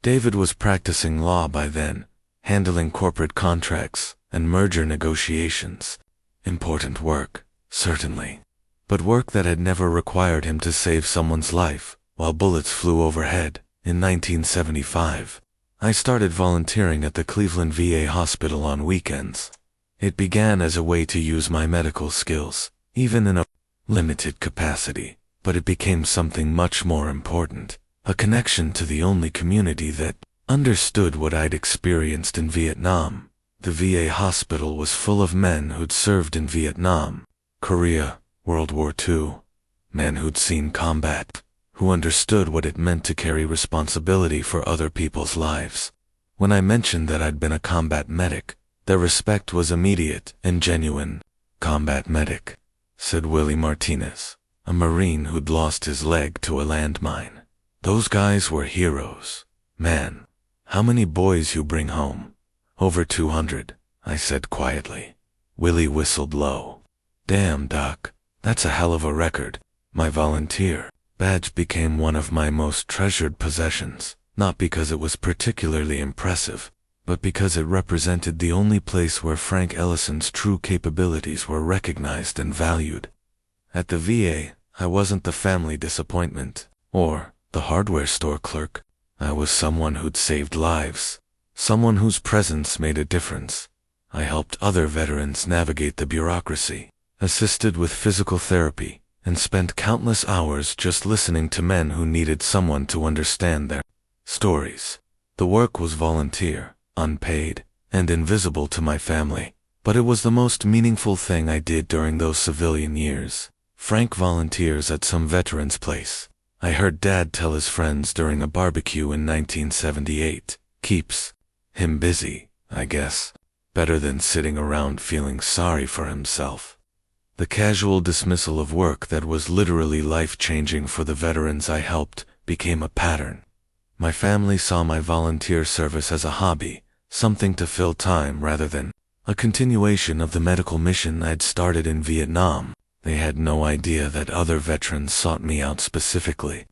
David was practicing law by then, handling corporate contracts and merger negotiations. Important work, certainly, but work that had never required him to save someone's life while bullets flew overhead. In 1975, I started volunteering at the Cleveland VA hospital on weekends. It began as a way to use my medical skills, even in a limited capacity, but it became something much more important, a connection to the only community that understood what I'd experienced in Vietnam. The VA hospital was full of men who'd served in Vietnam, Korea, World War II, men who'd seen combat, who understood what it meant to carry responsibility for other people's lives. When I mentioned that I'd been a combat medic, their respect was immediate and genuine. "Combat medic," said Willie Martinez, a Marine who'd lost his leg to a landmine. "Those guys were heroes. Man, how many boys you bring home?" "Over 200, I said quietly. Willie whistled low. "Damn, Doc, that's a hell of a record." My volunteer badge became one of my most treasured possessions, not because it was particularly impressive, but because it represented the only place where Frank Ellison's true capabilities were recognized and valued. At the VA, I wasn't the family disappointment, or the hardware store clerk. I was someone who'd saved lives, someone whose presence made a difference. I helped other veterans navigate the bureaucracy, assisted with physical therapy, and spent countless hours just listening to men who needed someone to understand their stories. The work was volunteer, unpaid, and invisible to my family, but it was the most meaningful thing I did during those civilian years. Frank volunteers at some veteran's place. I heard Dad tell his friends during a barbecue in 1978. Keeps him busy, I guess. Better than sitting around feeling sorry for himself. The casual dismissal of work that was literally life-changing for the veterans I helped became a pattern. My family saw my volunteer service as a hobby, something to fill time rather than a continuation of the medical mission I'd started in Vietnam. They had no idea that other veterans sought me out specifically,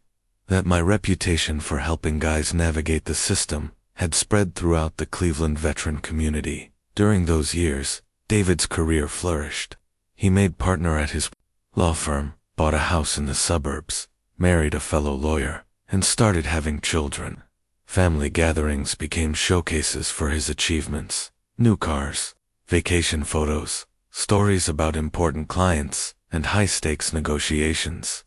that my reputation for helping guys navigate the system had spread throughout the Cleveland veteran community. During those years, David's career flourished. He made partner at his law firm, bought a house in the suburbs, married a fellow lawyer, and started having children. Family gatherings became showcases for his achievements. New cars, vacation photos, stories about important clients, and high-stakes negotiations.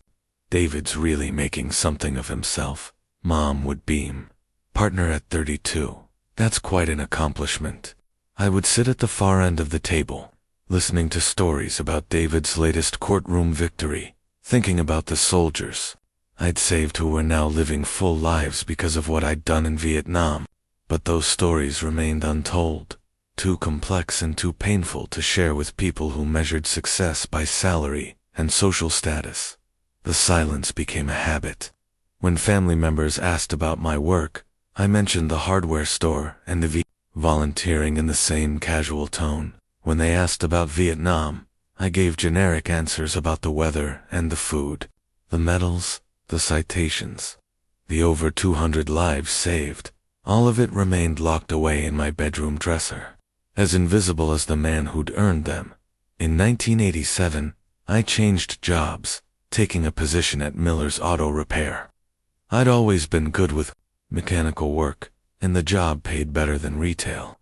"David's really making something of himself," Mom would beam. "Partner at 32. That's quite an accomplishment." I would sit at the far end of the table, listening to stories about David's latest courtroom victory, thinking about the soldiers I'd saved who were now living full lives because of what I'd done in Vietnam. But those stories remained untold, too complex and too painful to share with people who measured success by salary and social status. The silence became a habit. When family members asked about my work, I mentioned the hardware store and the volunteering in the same casual tone. When they asked about Vietnam, I gave generic answers about the weather and the food, the medals, the citations, the over 200 lives saved. All of it remained locked away in my bedroom dresser, as invisible as the man who'd earned them. In 1987, I changed jobs, taking a position at Miller's Auto Repair. I'd always been good with mechanical work, and the job paid better than retail.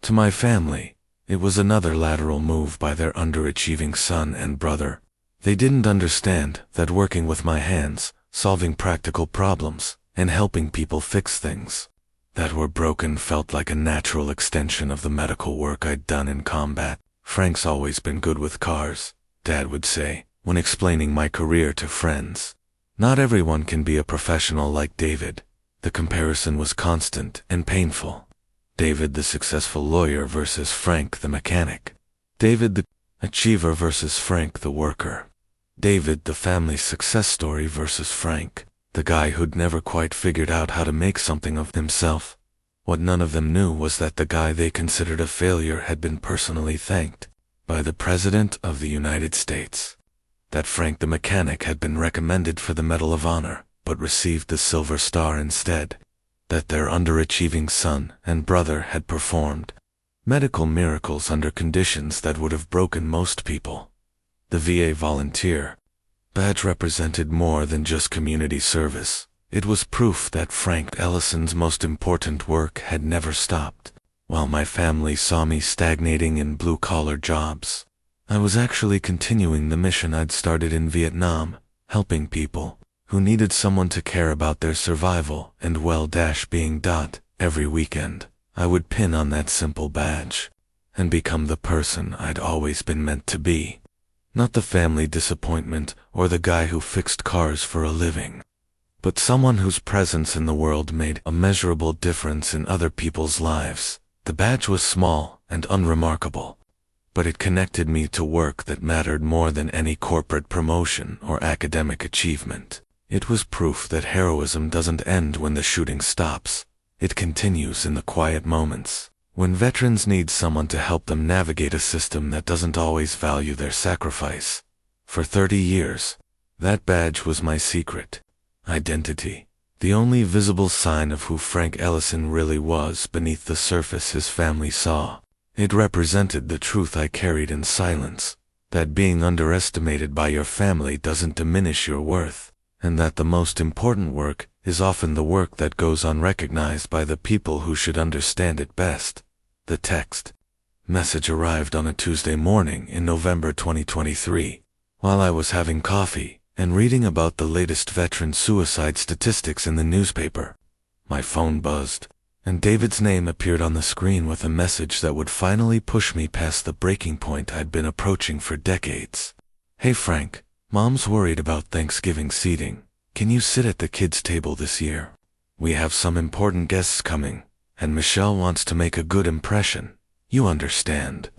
To my family, it was another lateral move by their underachieving son and brother. They didn't understand that working with my hands, solving practical problems, and helping people fix things that were broken felt like a natural extension of the medical work I'd done in combat. "Frank's always been good with cars," Dad would say, when explaining my career to friends. Not everyone can be a professional like David. The comparison was constant and painful. David the successful lawyer versus Frank the mechanic. David the achiever versus Frank the worker. David the family success story versus Frank, the guy who'd never quite figured out how to make something of himself. What none of them knew was that the guy they considered a failure had been personally thanked by the President of the United States. That Frank the mechanic had been recommended for the Medal of Honor, but received the Silver Star instead. That their underachieving son and brother had performed medical miracles under conditions that would have broken most people. The VA volunteer badge represented more than just community service. It was proof that Frank Ellison's most important work had never stopped. While my family saw me stagnating in blue-collar jobs, I was actually continuing the mission I'd started in Vietnam, helping people who needed someone to care about their survival and well-being. Every weekend, I would pin on that simple badge and become the person I'd always been meant to be. Not the family disappointment or the guy who fixed cars for a living, but someone whose presence in the world made a measurable difference in other people's lives. The badge was small and unremarkable, but it connected me to work that mattered more than any corporate promotion or academic achievement. It was proof that heroism doesn't end when the shooting stops. It continues in the quiet moments, when veterans need someone to help them navigate a system that doesn't always value their sacrifice. For 30 years, that badge was my secret identity, the only visible sign of who Frank Ellison really was beneath the surface his family saw. It represented the truth I carried in silence, that being underestimated by your family doesn't diminish your worth, and that the most important work is often the work that goes unrecognized by the people who should understand it best. The text message arrived on a Tuesday morning in November 2023, while I was having coffee and reading about the latest veteran suicide statistics in the newspaper. My phone buzzed, and David's name appeared on the screen with a message that would finally push me past the breaking point I'd been approaching for decades. "Hey Frank, Mom's worried about Thanksgiving seating. Can you sit at the kids' table this year? We have some important guests coming, and Michelle wants to make a good impression. You understand."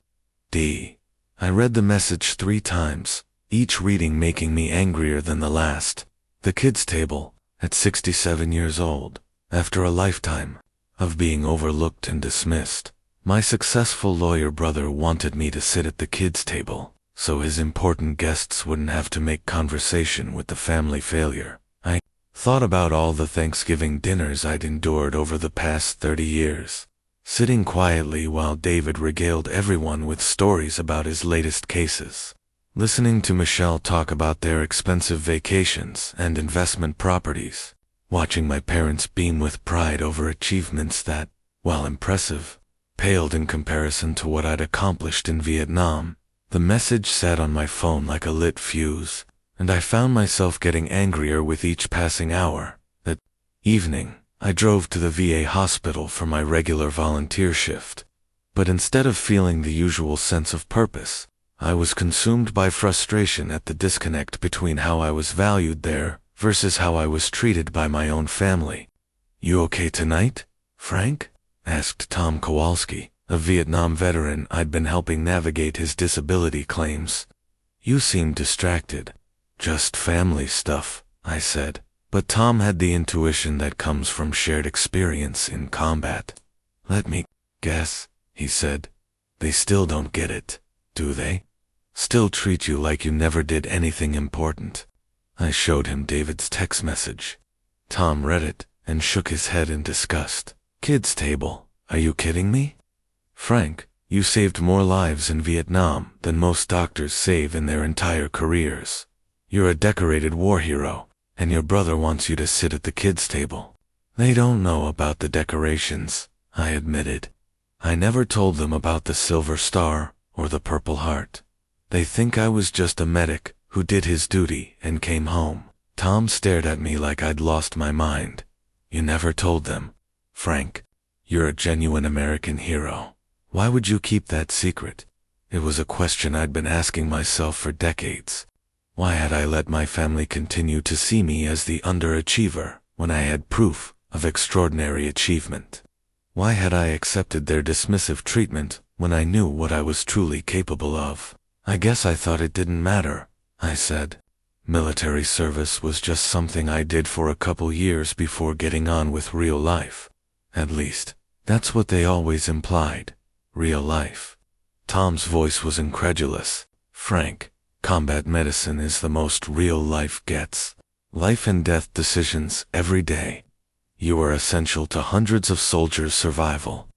I read the message 3 times, each reading making me angrier than the last. The kids' table, at 67 years old, after a lifetime of being overlooked and dismissed. My successful lawyer brother wanted me to sit at the kids' table, so his important guests wouldn't have to make conversation with the family failure. I thought about all the Thanksgiving dinners I'd endured over the past 30 years, sitting quietly while David regaled everyone with stories about his latest cases. Listening to Michelle talk about their expensive vacations and investment properties. Watching my parents beam with pride over achievements that, while impressive, paled in comparison to what I'd accomplished in Vietnam. The message sat on my phone like a lit fuse, and I found myself getting angrier with each passing hour. That evening, I drove to the VA hospital for my regular volunteer shift. But instead of feeling the usual sense of purpose, I was consumed by frustration at the disconnect between how I was valued there versus how I was treated by my own family. "You okay tonight, Frank?" asked Tom Kowalski, a Vietnam veteran I'd been helping navigate his disability claims. "You seem distracted." "Just family stuff," I said. But Tom had the intuition that comes from shared experience in combat. "Let me guess," he said. "They still don't get it, do they? Still treat you like you never did anything important." I showed him David's text message. Tom read it and shook his head in disgust. "Kids' table, are you kidding me? Frank, you saved more lives in Vietnam than most doctors save in their entire careers. You're a decorated war hero, and your brother wants you to sit at the kids' table." "They don't know about the decorations," I admitted. "I never told them about the Silver Star or the Purple Heart. They think I was just a medic who did his duty and came home." Tom stared at me like I'd lost my mind. "You never told them, Frank. You're a genuine American hero. Why would you keep that secret?" It was a question I'd been asking myself for decades. Why had I let my family continue to see me as the underachiever when I had proof of extraordinary achievement? Why had I accepted their dismissive treatment when I knew what I was truly capable of? I guess I thought it didn't matter, I said. Military service was just something I did for a couple years before getting on with real life. At least, that's what they always implied. Real life. Tom's voice was incredulous. Frank, combat medicine is the most real life gets. Life and death decisions every day. You are essential to hundreds of soldiers' survival.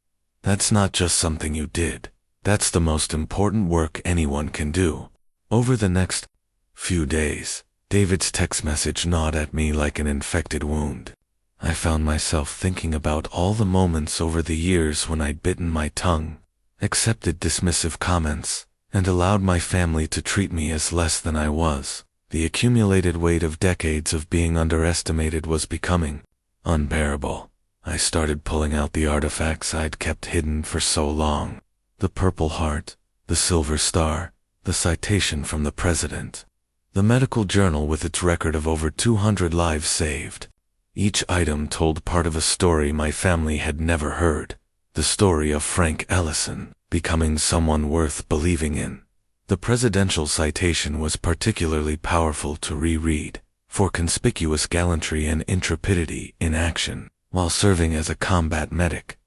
That's not just something you did. That's the most important work anyone can do. Over the next few days, David's text message gnawed at me like an infected wound. I found myself thinking about all the moments over the years when I'd bitten my tongue, accepted dismissive comments, and allowed my family to treat me as less than I was. The accumulated weight of decades of being underestimated was becoming unbearable. I started pulling out the artifacts I'd kept hidden for so long. The Purple Heart, the Silver Star, the citation from the President, the medical journal with its record of over 200 lives saved. Each item told part of a story my family had never heard. The story of Frank Ellison becoming someone worth believing in. The presidential citation was particularly powerful to reread, for conspicuous gallantry and intrepidity in action, while serving as a combat medic,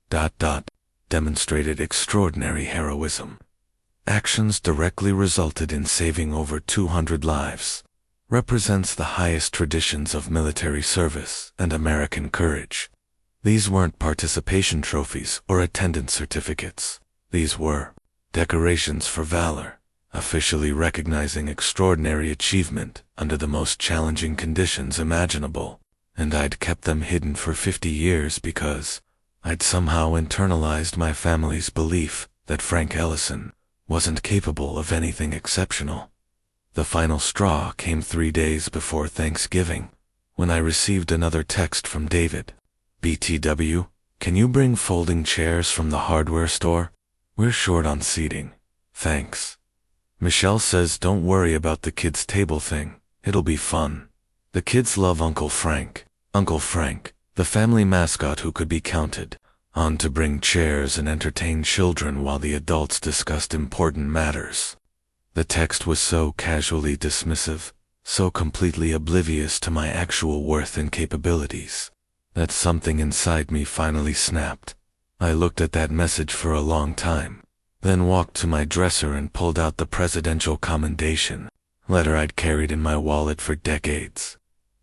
demonstrated extraordinary heroism. Actions directly resulted in saving over 200 lives. Represents the highest traditions of military service and American courage. These weren't participation trophies or attendance certificates. These were decorations for valor, officially recognizing extraordinary achievement under the most challenging conditions imaginable. And I'd kept them hidden for 50 years because I'd somehow internalized my family's belief that Frank Ellison wasn't capable of anything exceptional. The final straw came 3 days before Thanksgiving, when I received another text from David. BTW, can you bring folding chairs from the hardware store? We're short on seating. Thanks. Michelle says don't worry about the kids' table thing. It'll be fun. The kids love Uncle Frank. Uncle Frank, the family mascot who could be counted on to bring chairs and entertain children while the adults discussed important matters. The text was so casually dismissive, so completely oblivious to my actual worth and capabilities, that something inside me finally snapped. I looked at that message for a long time, then walked to my dresser and pulled out the presidential commendation letter I'd carried in my wallet for decades.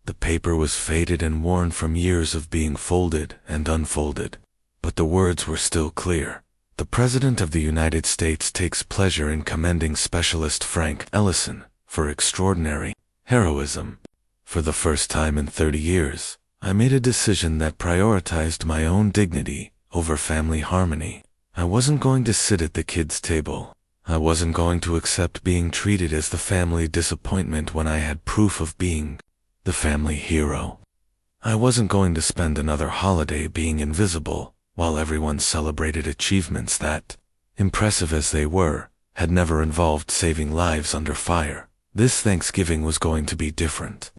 The paper was faded and worn from years of being folded and unfolded, but the words were still clear. The President of the United States takes pleasure in commending Specialist Frank Ellison for extraordinary heroism. For the first time in 30 years, I made a decision that prioritized my own dignity over family harmony. I wasn't going to sit at the kids' table. I wasn't going to accept being treated as the family disappointment when I had proof of being the family hero. I wasn't going to spend another holiday being invisible while everyone celebrated achievements that, impressive as they were, had never involved saving lives under fire. This Thanksgiving was going to be different.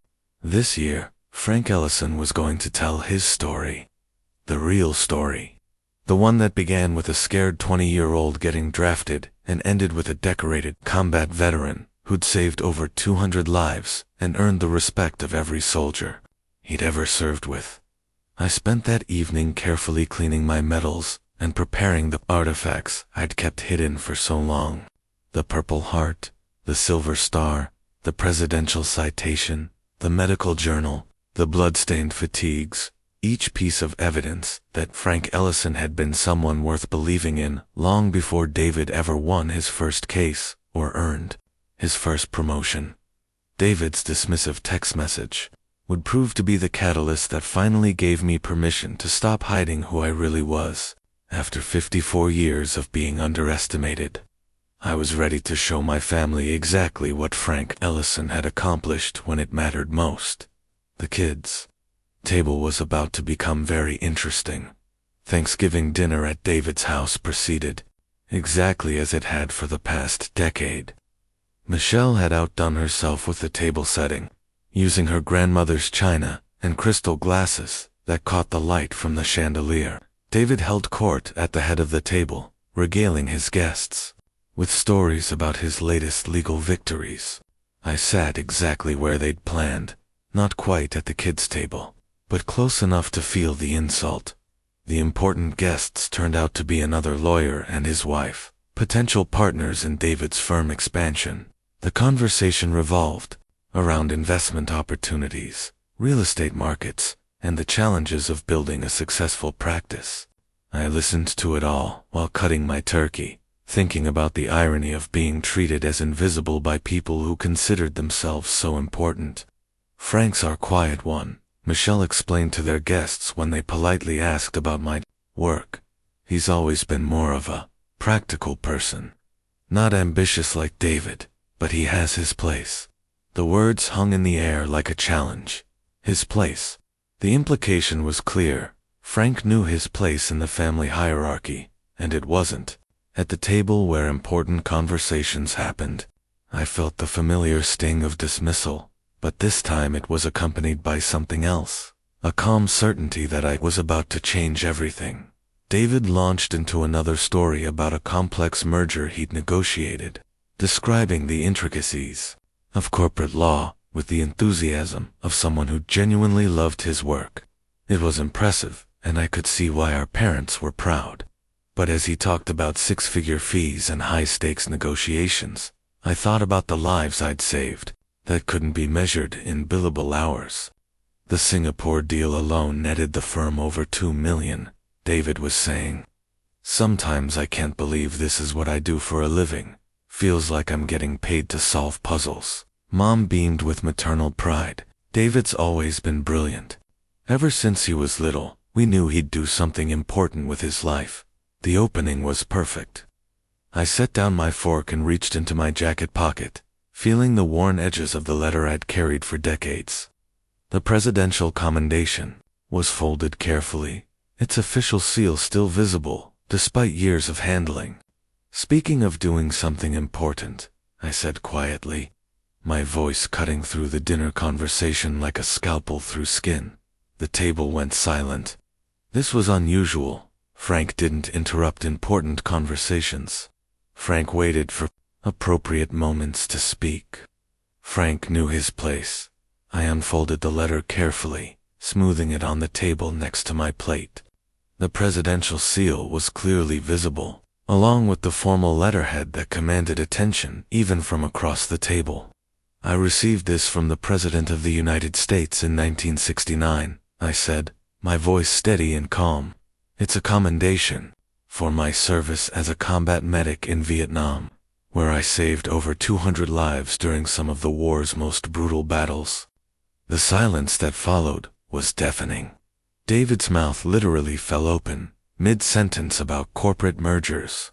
This year, Frank Ellison was going to tell his story. The real story. The one that began with a scared 20-year-old getting drafted and ended with a decorated combat veteran who'd saved over 200 lives and earned the respect of every soldier he'd ever served with. I spent that evening carefully cleaning my medals and preparing the artifacts I'd kept hidden for so long. The Purple Heart, the Silver Star, the Presidential Citation, the Medical Journal, the bloodstained fatigues, each piece of evidence that Frank Ellison had been someone worth believing in long before David ever won his first case or earned his first promotion. David's dismissive text message would prove to be the catalyst that finally gave me permission to stop hiding who I really was. After 54 years of being underestimated, I was ready to show my family exactly what Frank Ellison had accomplished when it mattered most. The kids' table was about to become very interesting. Thanksgiving dinner at David's house proceeded exactly as it had for the past decade. Michelle had outdone herself with the table setting, using her grandmother's china and crystal glasses that caught the light from the chandelier. David held court at the head of the table, regaling his guests with stories about his latest legal victories. I sat exactly where they'd planned, not quite at the kids' table, but close enough to feel the insult. The important guests turned out to be another lawyer and his wife, potential partners in David's firm expansion. The conversation revolved around investment opportunities, real estate markets, and the challenges of building a successful practice. I listened to it all while cutting my turkey, thinking about the irony of being treated as invisible by people who considered themselves so important. "Frank's our quiet one," Michelle explained to their guests when they politely asked about my work. "He's always been more of a practical person. Not ambitious like David, but he has his place." The words hung in the air like a challenge. His place. The implication was clear. Frank knew his place in the family hierarchy, and it wasn't. At the table where important conversations happened, I felt the familiar sting of dismissal, but this time it was accompanied by something else, a calm certainty that I was about to change everything. David launched into another story about a complex merger he'd negotiated, describing the intricacies of corporate law with the enthusiasm of someone who genuinely loved his work. It was impressive, and I could see why our parents were proud. But as he talked about six-figure fees and high-stakes negotiations, I thought about the lives I'd saved that couldn't be measured in billable hours. The Singapore deal alone netted the firm over $2 million, David was saying. "Sometimes I can't believe this is what I do for a living. Feels like I'm getting paid to solve puzzles." Mom beamed with maternal pride. "David's always been brilliant. Ever since he was little, we knew he'd do something important with his life. The opening was perfect." I set down my fork and reached into my jacket pocket, feeling the worn edges of the letter I'd carried for decades. The presidential commendation was folded carefully, its official seal still visible, despite years of handling. "Speaking of doing something important," I said quietly, my voice cutting through the dinner conversation like a scalpel through skin. The table went silent. This was unusual. Frank didn't interrupt important conversations. Frank waited for appropriate moments to speak. Frank knew his place. I unfolded the letter carefully, smoothing it on the table next to my plate. The presidential seal was clearly visible, along with the formal letterhead that commanded attention even from across the table. "I received this from the President of the United States in 1969, I said, my voice steady and calm. "It's a commendation for my service as a combat medic in Vietnam, where I saved over 200 lives during some of the war's most brutal battles." The silence that followed was deafening. David's mouth literally fell open, mid-sentence about corporate mergers.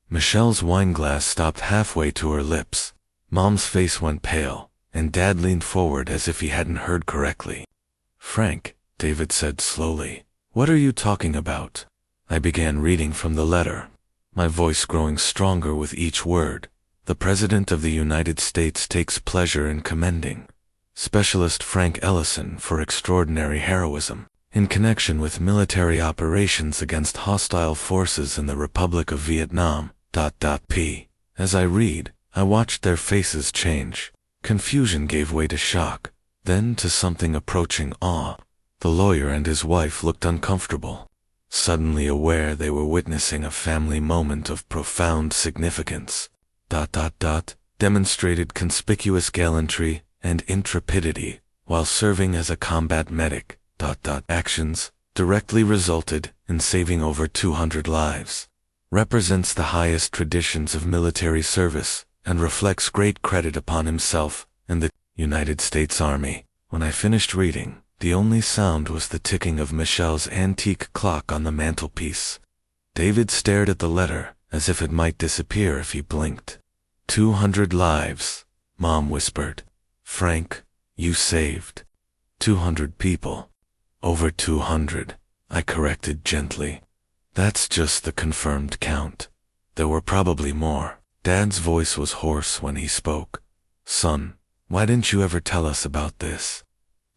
Michelle's wineglass stopped halfway to her lips. Mom's face went pale, and Dad leaned forward as if he hadn't heard correctly. "Frank," David said slowly, "what are you talking about?" I began reading from the letter, my voice growing stronger with each word. "The President of the United States takes pleasure in commending Specialist Frank Ellison for extraordinary heroism in connection with military operations against hostile forces in the Republic of Vietnam. P. As I read, I watched their faces change. Confusion gave way to shock, then to something approaching awe. The lawyer and his wife looked uncomfortable, suddenly aware they were witnessing a family moment of profound significance. Demonstrated conspicuous gallantry and intrepidity while serving as a combat medic. Actions directly resulted in saving over 200 lives. Represents the highest traditions of military service and reflects great credit upon himself and the United States Army. When I finished reading, the only sound was the ticking of Michelle's antique clock on the mantelpiece. David stared at the letter as if it might disappear if he blinked. 200 lives, Mom whispered. "Frank, you saved 200 people." "Over 200, I corrected gently. "That's just the confirmed count. There were probably more." Dad's voice was hoarse when he spoke. Son, why didn't you ever tell us about this?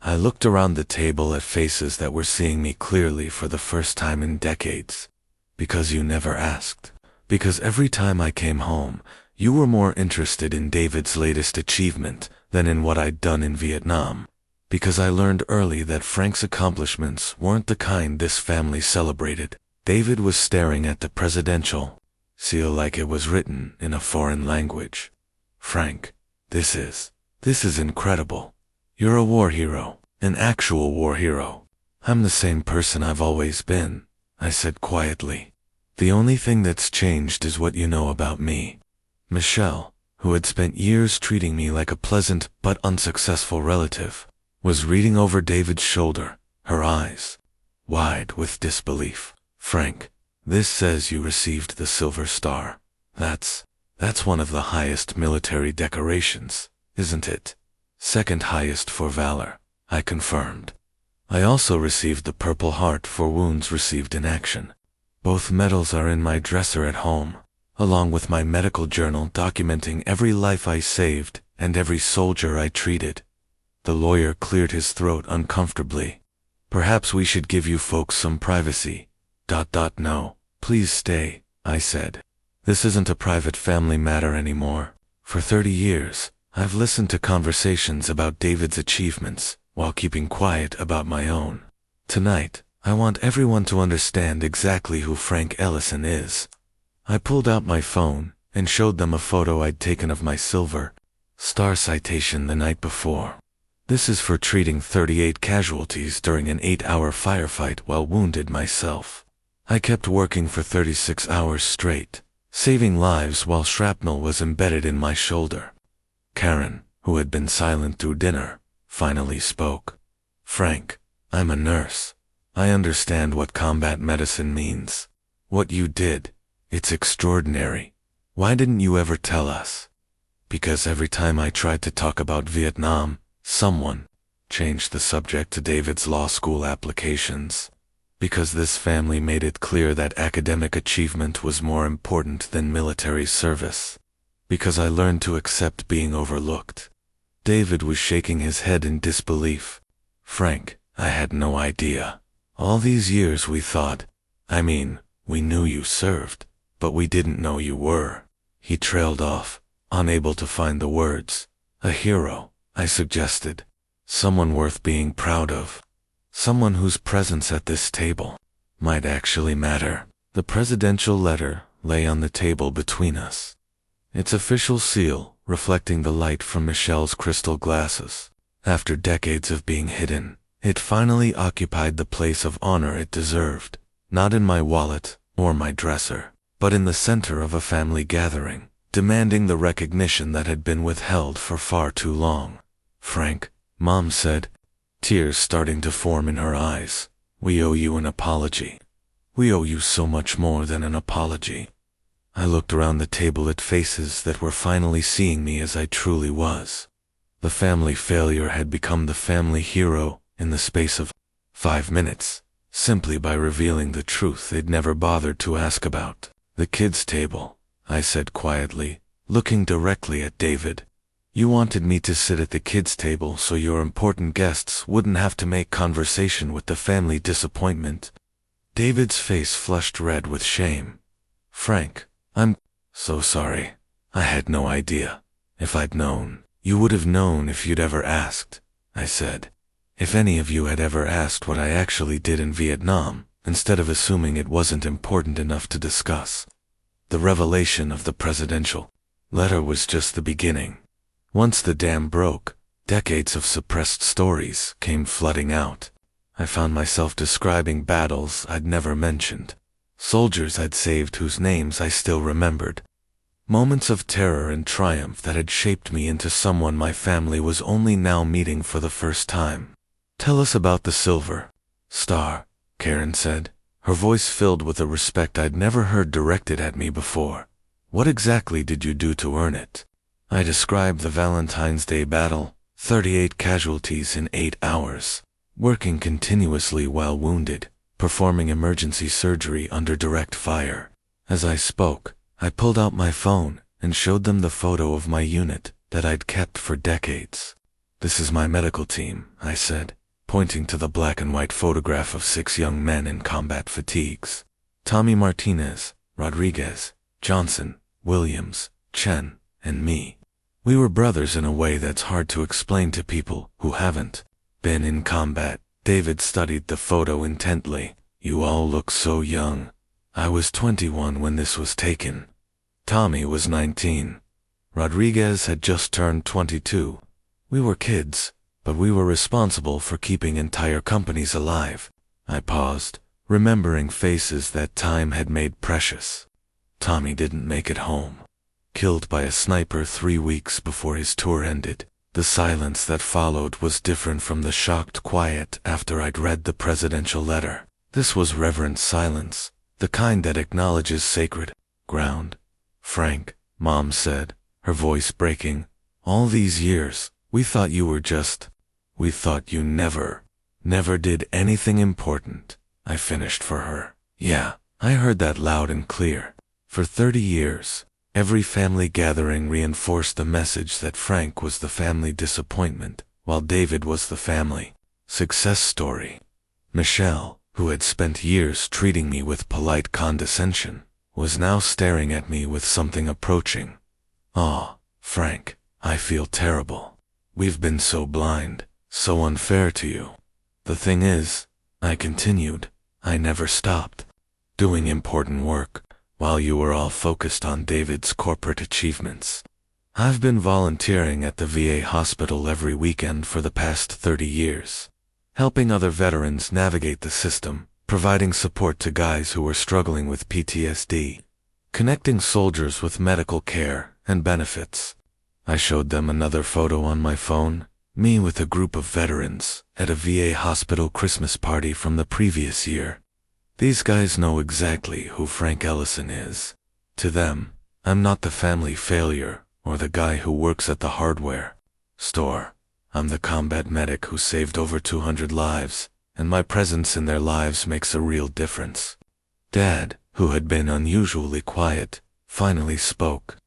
I looked around the table at faces that were seeing me clearly for the first time in decades. Because you never asked. Because every time I came home, you were more interested in David's latest achievement than in what I'd done in Vietnam. Because I learned early that Frank's accomplishments weren't the kind this family celebrated. David was staring at the presidential seal like it was written in a foreign language. Frank, this is incredible. You're a war hero, an actual war hero. I'm the same person I've always been, I said quietly. The only thing that's changed is what you know about me. Michelle, who had spent years treating me like a pleasant but unsuccessful relative, was reading over David's shoulder, her eyes wide with disbelief. Frank, this says you received the Silver Star. That's one of the highest military decorations, isn't it? Second highest for valor, I confirmed. I also received the Purple Heart for wounds received in action. Both medals are in my dresser at home, along with my medical journal documenting every life I saved and every soldier I treated. The lawyer cleared his throat uncomfortably. Perhaps we should give you folks some privacy. No, please stay, I said. This isn't a private family matter anymore. For 30 years, I've listened to conversations about David's achievements while keeping quiet about my own. Tonight, I want everyone to understand exactly who Frank Ellison is. I pulled out my phone and showed them a photo I'd taken of my Silver Star citation the night before. This is for treating 38 casualties during an 8-hour firefight while wounded myself. I kept working for 36 hours straight, saving lives while shrapnel was embedded in my shoulder. Karen, who had been silent through dinner, finally spoke. Frank, I'm a nurse. I understand what combat medicine means. What you did, it's extraordinary. Why didn't you ever tell us? Because every time I tried to talk about Vietnam, someone changed the subject to David's law school applications. Because this family made it clear that academic achievement was more important than military service. Because I learned to accept being overlooked. David was shaking his head in disbelief. Frank, I had no idea. All these years we thought, we knew you served, but we didn't know you were. He trailed off, unable to find the words. A hero, I suggested. Someone worth being proud of. Someone whose presence at this table might actually matter. The presidential letter lay on the table between us. Its official seal reflecting the light from Michelle's crystal glasses. After decades of being hidden, it finally occupied the place of honor it deserved, not in my wallet or my dresser, but in the center of a family gathering, demanding the recognition that had been withheld for far too long. Frank, Mom said, tears starting to form in her eyes, we owe you an apology. We owe you so much more than an apology. I looked around the table at faces that were finally seeing me as I truly was. The family failure had become the family hero in the space of 5 minutes, simply by revealing the truth they'd never bothered to ask about. The kids' table, I said quietly, looking directly at David. You wanted me to sit at the kids' table so your important guests wouldn't have to make conversation with the family disappointment. David's face flushed red with shame. Frank, I'm so sorry. I had no idea. If I'd known, you would have known if you'd ever asked, I said. If any of you had ever asked what I actually did in Vietnam, instead of assuming it wasn't important enough to discuss. The revelation of the presidential letter was just the beginning. Once the dam broke, decades of suppressed stories came flooding out. I found myself describing battles I'd never mentioned. Soldiers I'd saved whose names I still remembered. Moments of terror and triumph that had shaped me into someone my family was only now meeting for the first time. Tell us about the Silver Star, Karen said, her voice filled with a respect I'd never heard directed at me before. What exactly did you do to earn it? I described the Valentine's Day battle, 38 casualties in 8 hours, working continuously while wounded, performing emergency surgery under direct fire. As I spoke, I pulled out my phone and showed them the photo of my unit that I'd kept for decades. "This is my medical team," I said, pointing to the black and white photograph of 6 young men in combat fatigues. Tommy Martinez, Rodriguez, Johnson, Williams, Chen, and me. We were brothers in a way that's hard to explain to people who haven't been in combat. David studied the photo intently. "You all look so young. I was 21 when this was taken." Tommy was 19. Rodriguez had just turned 22. We were kids, but we were responsible for keeping entire companies alive. I paused, remembering faces that time had made precious. Tommy didn't make it home. Killed by a sniper 3 weeks before his tour ended. The silence that followed was different from the shocked quiet after I'd read the presidential letter. This was reverent silence, the kind that acknowledges sacred ground. "Frank," Mom said, her voice breaking, "all these years, we thought you were just... we thought you never did anything important." I finished for her. Yeah, I heard that loud and clear. For 30 years, every family gathering reinforced the message that Frank was the family disappointment, while David was the family success story. Michelle, who had spent years treating me with polite condescension, was now staring at me with something approaching. "Aw, Frank, I feel terrible. We've been so blind, so unfair to you. The thing is," I continued, "I never stopped doing important work while you were all focused on David's corporate achievements. I've been volunteering at the VA hospital every weekend for the past 30 years, helping other veterans navigate the system, providing support to guys who were struggling with PTSD, connecting soldiers with medical care and benefits." I showed them another photo on my phone, me with a group of veterans at a VA hospital Christmas party from the previous year. These guys know exactly who Frank Ellison is. To them, I'm not the family failure or the guy who works at the hardware store. I'm the combat medic who saved over 200 lives, and my presence in their lives makes a real difference. Dad, who had been unusually quiet, finally spoke.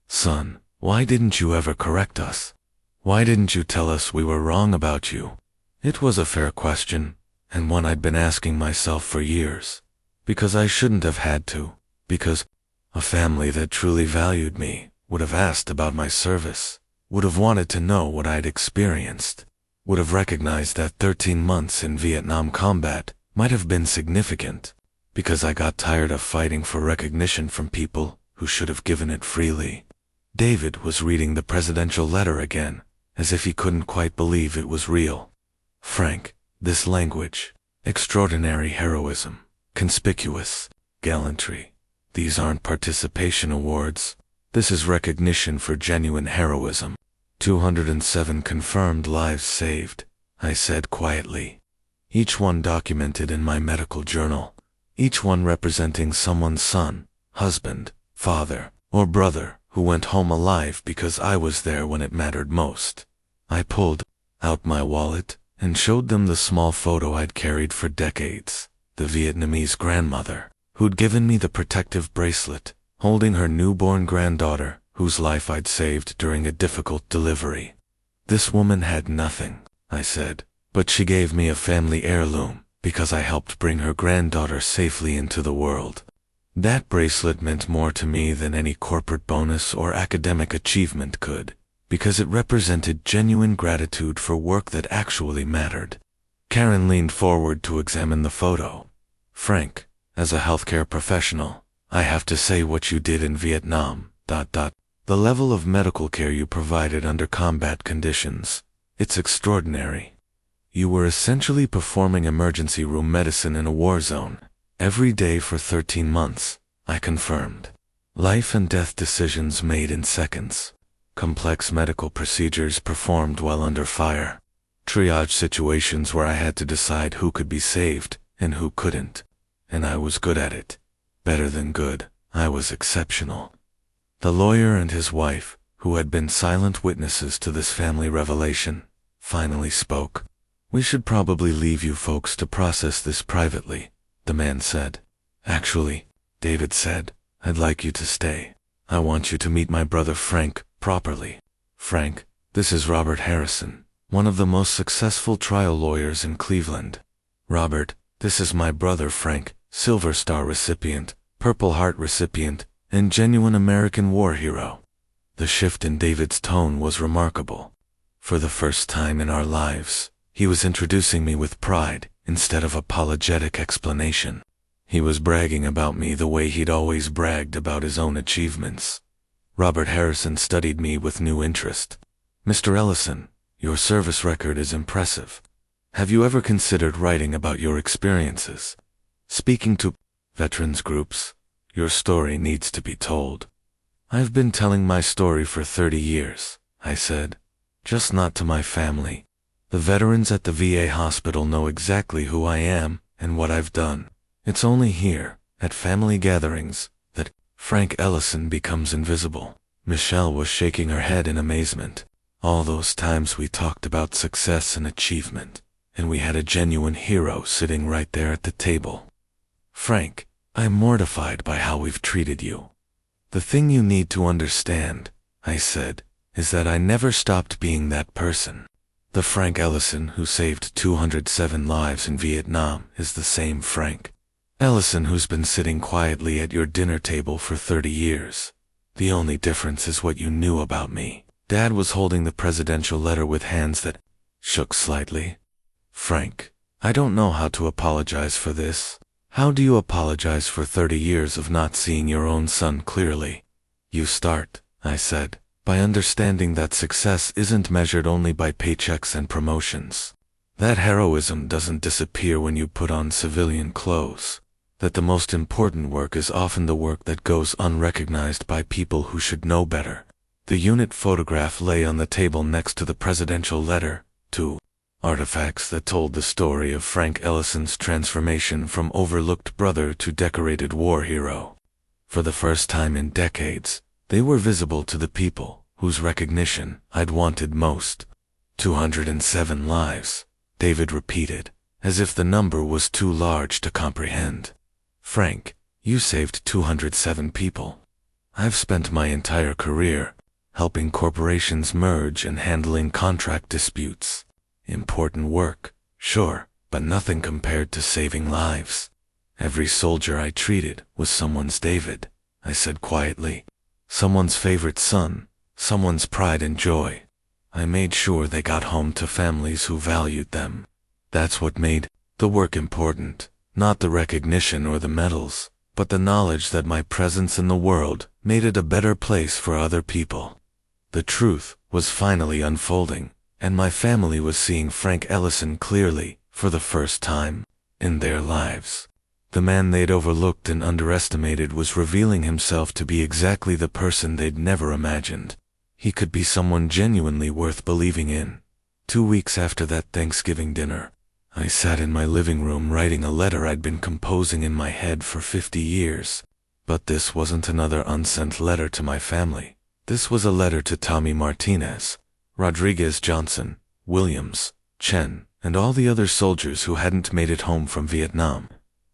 "Son, why didn't you ever correct us? Why didn't you tell us we were wrong about you?" It was a fair question, and one I'd been asking myself for years. Because I shouldn't have had to. Because a family that truly valued me would have asked about my service, would have wanted to know what I'd experienced, would have recognized that 13 months in Vietnam combat might have been significant, because I got tired of fighting for recognition from people who should have given it freely. David was reading the presidential letter again, as if he couldn't quite believe it was real. "Frank, this language, extraordinary heroism, conspicuous gallantry, these aren't participation awards. This is recognition for genuine heroism. 207 confirmed lives saved," I said quietly. Each one documented in my medical journal. Each one representing someone's son, husband, father, or brother who went home alive because I was there when it mattered most. I pulled out my wallet and showed them the small photo I'd carried for decades, the Vietnamese grandmother, who'd given me the protective bracelet, holding her newborn granddaughter, whose life I'd saved during a difficult delivery. "This woman had nothing," I said, "but she gave me a family heirloom because I helped bring her granddaughter safely into the world." That bracelet meant more to me than any corporate bonus or academic achievement could, because it represented genuine gratitude for work that actually mattered. Karen leaned forward to examine the photo. "Frank, as a healthcare professional, I have to say what you did in Vietnam, ... the level of medical care you provided under combat conditions, it's extraordinary. You were essentially performing emergency room medicine in a war zone, every day for 13 months, I confirmed. Life and death decisions made in seconds. Complex medical procedures performed while under fire. Triage situations where I had to decide who could be saved and who couldn't. And I was good at it. Better than good, I was exceptional." The lawyer and his wife, who had been silent witnesses to this family revelation, finally spoke. "We should probably leave you folks to process this privately," the man said. "Actually," David said, "I'd like you to stay." I want you to meet my brother Frank properly. Frank, this is Robert Harrison, one of the most successful trial lawyers in Cleveland. Robert, this is my brother Frank, Silver Star recipient, Purple Heart recipient, and genuine American war hero. The shift in David's tone was remarkable. For the first time in our lives, he was introducing me with pride instead of apologetic explanation. He was bragging about me the way he'd always bragged about his own achievements. Robert Harrison studied me with new interest. Mr. Ellison, your service record is impressive. Have you ever considered writing about your experiences? Speaking to veterans groups, your story needs to be told. I've been telling my story for 30 years, I said. Just not to my family. The veterans at the VA hospital know exactly who I am and what I've done. It's only here, at family gatherings, that Frank Ellison becomes invisible. Michelle was shaking her head in amazement. All those times we talked about success and achievement, and we had a genuine hero sitting right there at the table. Frank, I'm mortified by how we've treated you. The thing you need to understand, I said, is that I never stopped being that person. The Frank Ellison who saved 207 lives in Vietnam is the same Frank Ellison who's been sitting quietly at your dinner table for 30 years. The only difference is what you knew about me. Dad was holding the presidential letter with hands that shook slightly. Frank, I don't know how to apologize for this. How do you apologize for 30 years of not seeing your own son clearly? You start, I said, by understanding that success isn't measured only by paychecks and promotions. That heroism doesn't disappear when you put on civilian clothes. That the most important work is often the work that goes unrecognized by people who should know better. The unit photograph lay on the table next to the presidential letter, two artifacts that told the story of Frank Ellison's transformation from overlooked brother to decorated war hero. For the first time in decades, they were visible to the people whose recognition I'd wanted most. 207 lives, David repeated, as if the number was too large to comprehend. Frank, you saved 207 people. I've spent my entire career helping corporations merge and handling contract disputes. Important work, sure, but nothing compared to saving lives. Every soldier I treated was someone's David, I said quietly. Someone's favorite son, someone's pride and joy. I made sure they got home to families who valued them. That's what made the work important. Not the recognition or the medals, but the knowledge that my presence in the world made it a better place for other people. The truth was finally unfolding, and my family was seeing Frank Ellison clearly for the first time in their lives. The man they'd overlooked and underestimated was revealing himself to be exactly the person they'd never imagined. He could be someone genuinely worth believing in. 2 weeks after that Thanksgiving dinner, I sat in my living room writing a letter I'd been composing in my head for 50 years. But this wasn't another unsent letter to my family. This was a letter to Tommy Martinez, Rodriguez Johnson, Williams, Chen, and all the other soldiers who hadn't made it home from Vietnam.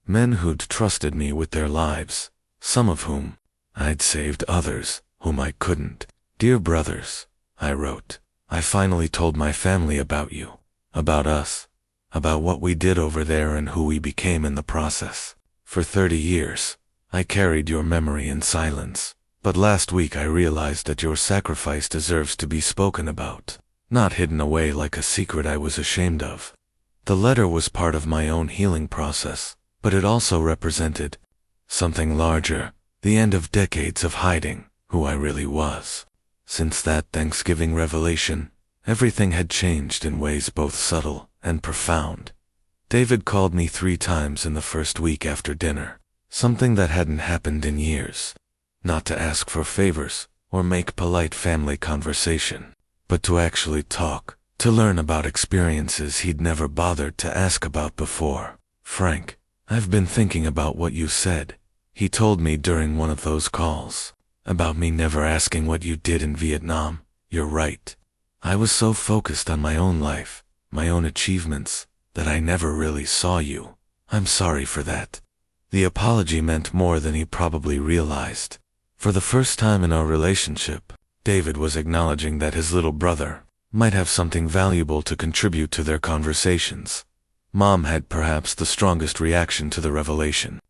Men who'd trusted me with their lives, some of whom I'd saved, others whom I couldn't. Dear brothers, I wrote, I finally told my family about you, about us, about what we did over there and who we became in the process. For 30 years, I carried your memory in silence, but last week I realized that your sacrifice deserves to be spoken about, not hidden away like a secret I was ashamed of. The letter was part of my own healing process, but it also represented something larger, the end of decades of hiding who I really was. Since that Thanksgiving revelation, everything had changed in ways both subtle and profound. David called me 3 times in the first week after dinner, something that hadn't happened in years. Not to ask for favors or make polite family conversation, but to actually talk, to learn about experiences he'd never bothered to ask about before. Frank, I've been thinking about what you said, he told me during one of those calls, about me never asking what you did in Vietnam. You're right. I was so focused on my own life, my own achievements, that I never really saw you. I'm sorry for that. The apology meant more than he probably realized. For the first time in our relationship, David was acknowledging that his little brother might have something valuable to contribute to their conversations. Mom had perhaps the strongest reaction to the revelation.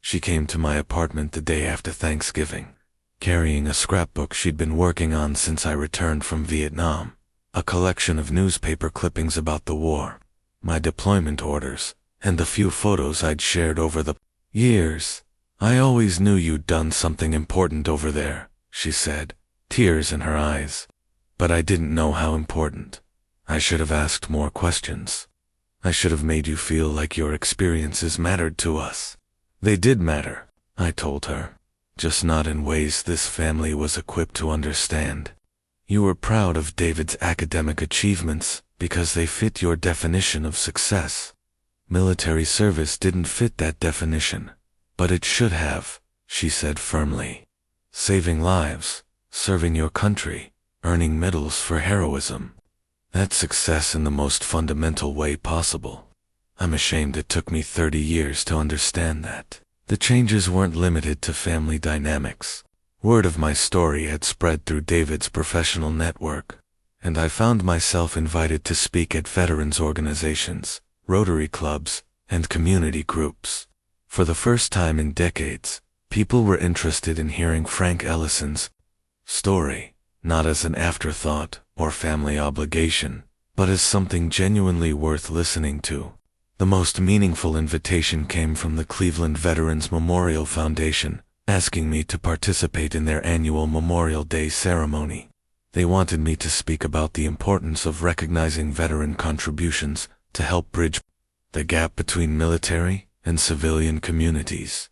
She came to my apartment the day after Thanksgiving, carrying a scrapbook she'd been working on since I returned from Vietnam, a collection of newspaper clippings about the war, my deployment orders, and the few photos I'd shared over the years. "I always knew you'd done something important over there," she said, tears in her eyes. "But I didn't know how important. I should have asked more questions. I should have made you feel like your experiences mattered to us." "They did matter," I told her, "just not in ways this family was equipped to understand. You were proud of David's academic achievements because they fit your definition of success. Military service didn't fit that definition, but it should have," she said firmly. "Saving lives, serving your country, earning medals for heroism. That's success in the most fundamental way possible. I'm ashamed it took me 30 years to understand that." The changes weren't limited to family dynamics. Word of my story had spread through David's professional network, and I found myself invited to speak at veterans organizations, Rotary clubs, and community groups. For the first time in decades, people were interested in hearing Frank Ellison's story, not as an afterthought or family obligation, but as something genuinely worth listening to. The most meaningful invitation came from the Cleveland Veterans Memorial Foundation, asking me to participate in their annual Memorial Day ceremony. They wanted me to speak about the importance of recognizing veteran contributions to help bridge the gap between military and civilian communities.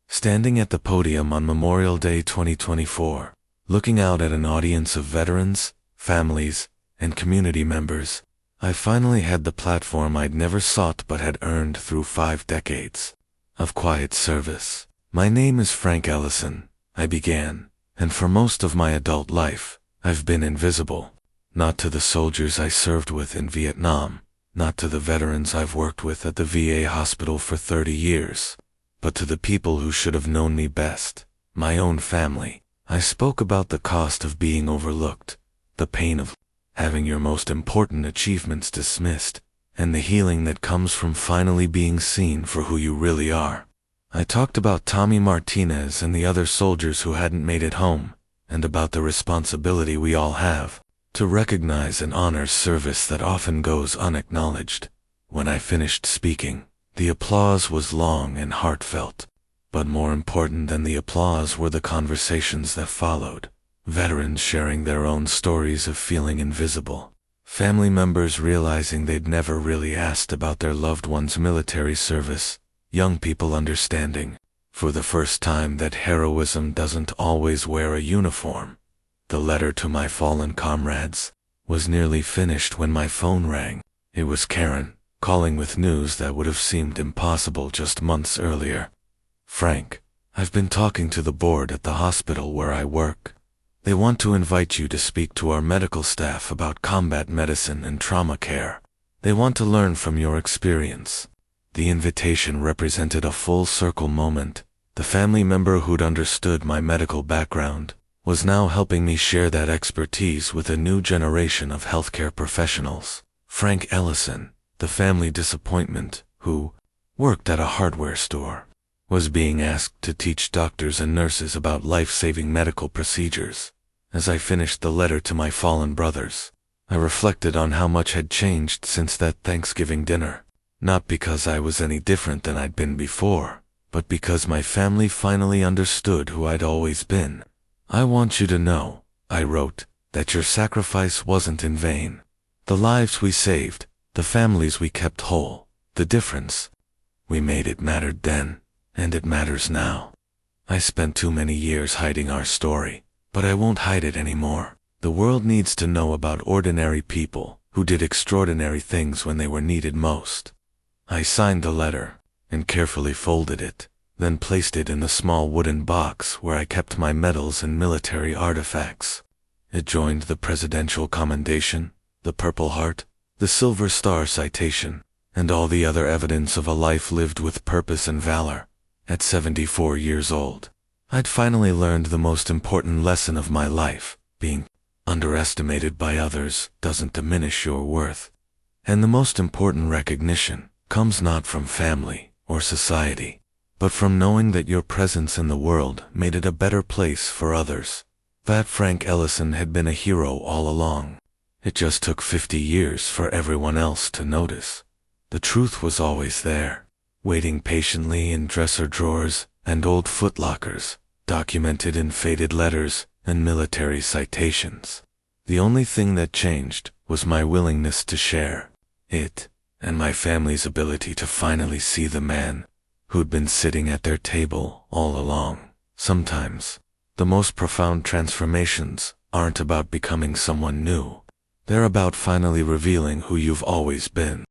Standing at the podium on Memorial Day 2024, looking out at an audience of veterans, families, and community members, I finally had the platform I'd never sought but had earned through 5 decades of quiet service. "My name is Frank Ellison," I began, "and for most of my adult life, I've been invisible. Not to the soldiers I served with in Vietnam, not to the veterans I've worked with at the VA hospital for 30 years, but to the people who should have known me best, my own family. I spoke about the cost of being overlooked, the pain of having your most important achievements dismissed, and the healing that comes from finally being seen for who you really are. I talked about Tommy Martinez and the other soldiers who hadn't made it home, and about the responsibility we all have to recognize and honor service that often goes unacknowledged." When I finished speaking, the applause was long and heartfelt, but more important than the applause were the conversations that followed. Veterans sharing their own stories of feeling invisible. Family members realizing they'd never really asked about their loved one's military service. Young people understanding, for the first time, that heroism doesn't always wear a uniform. The letter to my fallen comrades was nearly finished when my phone rang. It was Karen, calling with news that would have seemed impossible just months earlier. "Frank, I've been talking to the board at the hospital where I work. They want to invite you to speak to our medical staff about combat medicine and trauma care. They want to learn from your experience." The invitation represented a full-circle moment. The family member who'd understood my medical background was now helping me share that expertise with a new generation of healthcare professionals. Frank Ellison, the family disappointment, who worked at a hardware store, was being asked to teach doctors and nurses about life-saving medical procedures. As I finished the letter to my fallen brothers, I reflected on how much had changed since that Thanksgiving dinner. Not because I was any different than I'd been before, but because my family finally understood who I'd always been. "I want you to know," I wrote, "that your sacrifice wasn't in vain. The lives we saved, the families we kept whole, the difference we made, it mattered then, and it matters now. I spent too many years hiding our story, but I won't hide it anymore. The world needs to know about ordinary people who did extraordinary things when they were needed most." I signed the letter and carefully folded it, then placed it in the small wooden box where I kept my medals and military artifacts. It joined the Presidential Commendation, the Purple Heart, the Silver Star citation, and all the other evidence of a life lived with purpose and valor. At 74 years old, I'd finally learned the most important lesson of my life: being underestimated by others doesn't diminish your worth. And the most important recognition comes not from family or society, but from knowing that your presence in the world made it a better place for others. That Frank Ellison had been a hero all along. It just took 50 years for everyone else to notice. The truth was always there, waiting patiently in dresser drawers and old footlockers, documented in faded letters and military citations. The only thing that changed was my willingness to share it, and my family's ability to finally see the man who'd been sitting at their table all along. Sometimes, the most profound transformations aren't about becoming someone new. They're about finally revealing who you've always been.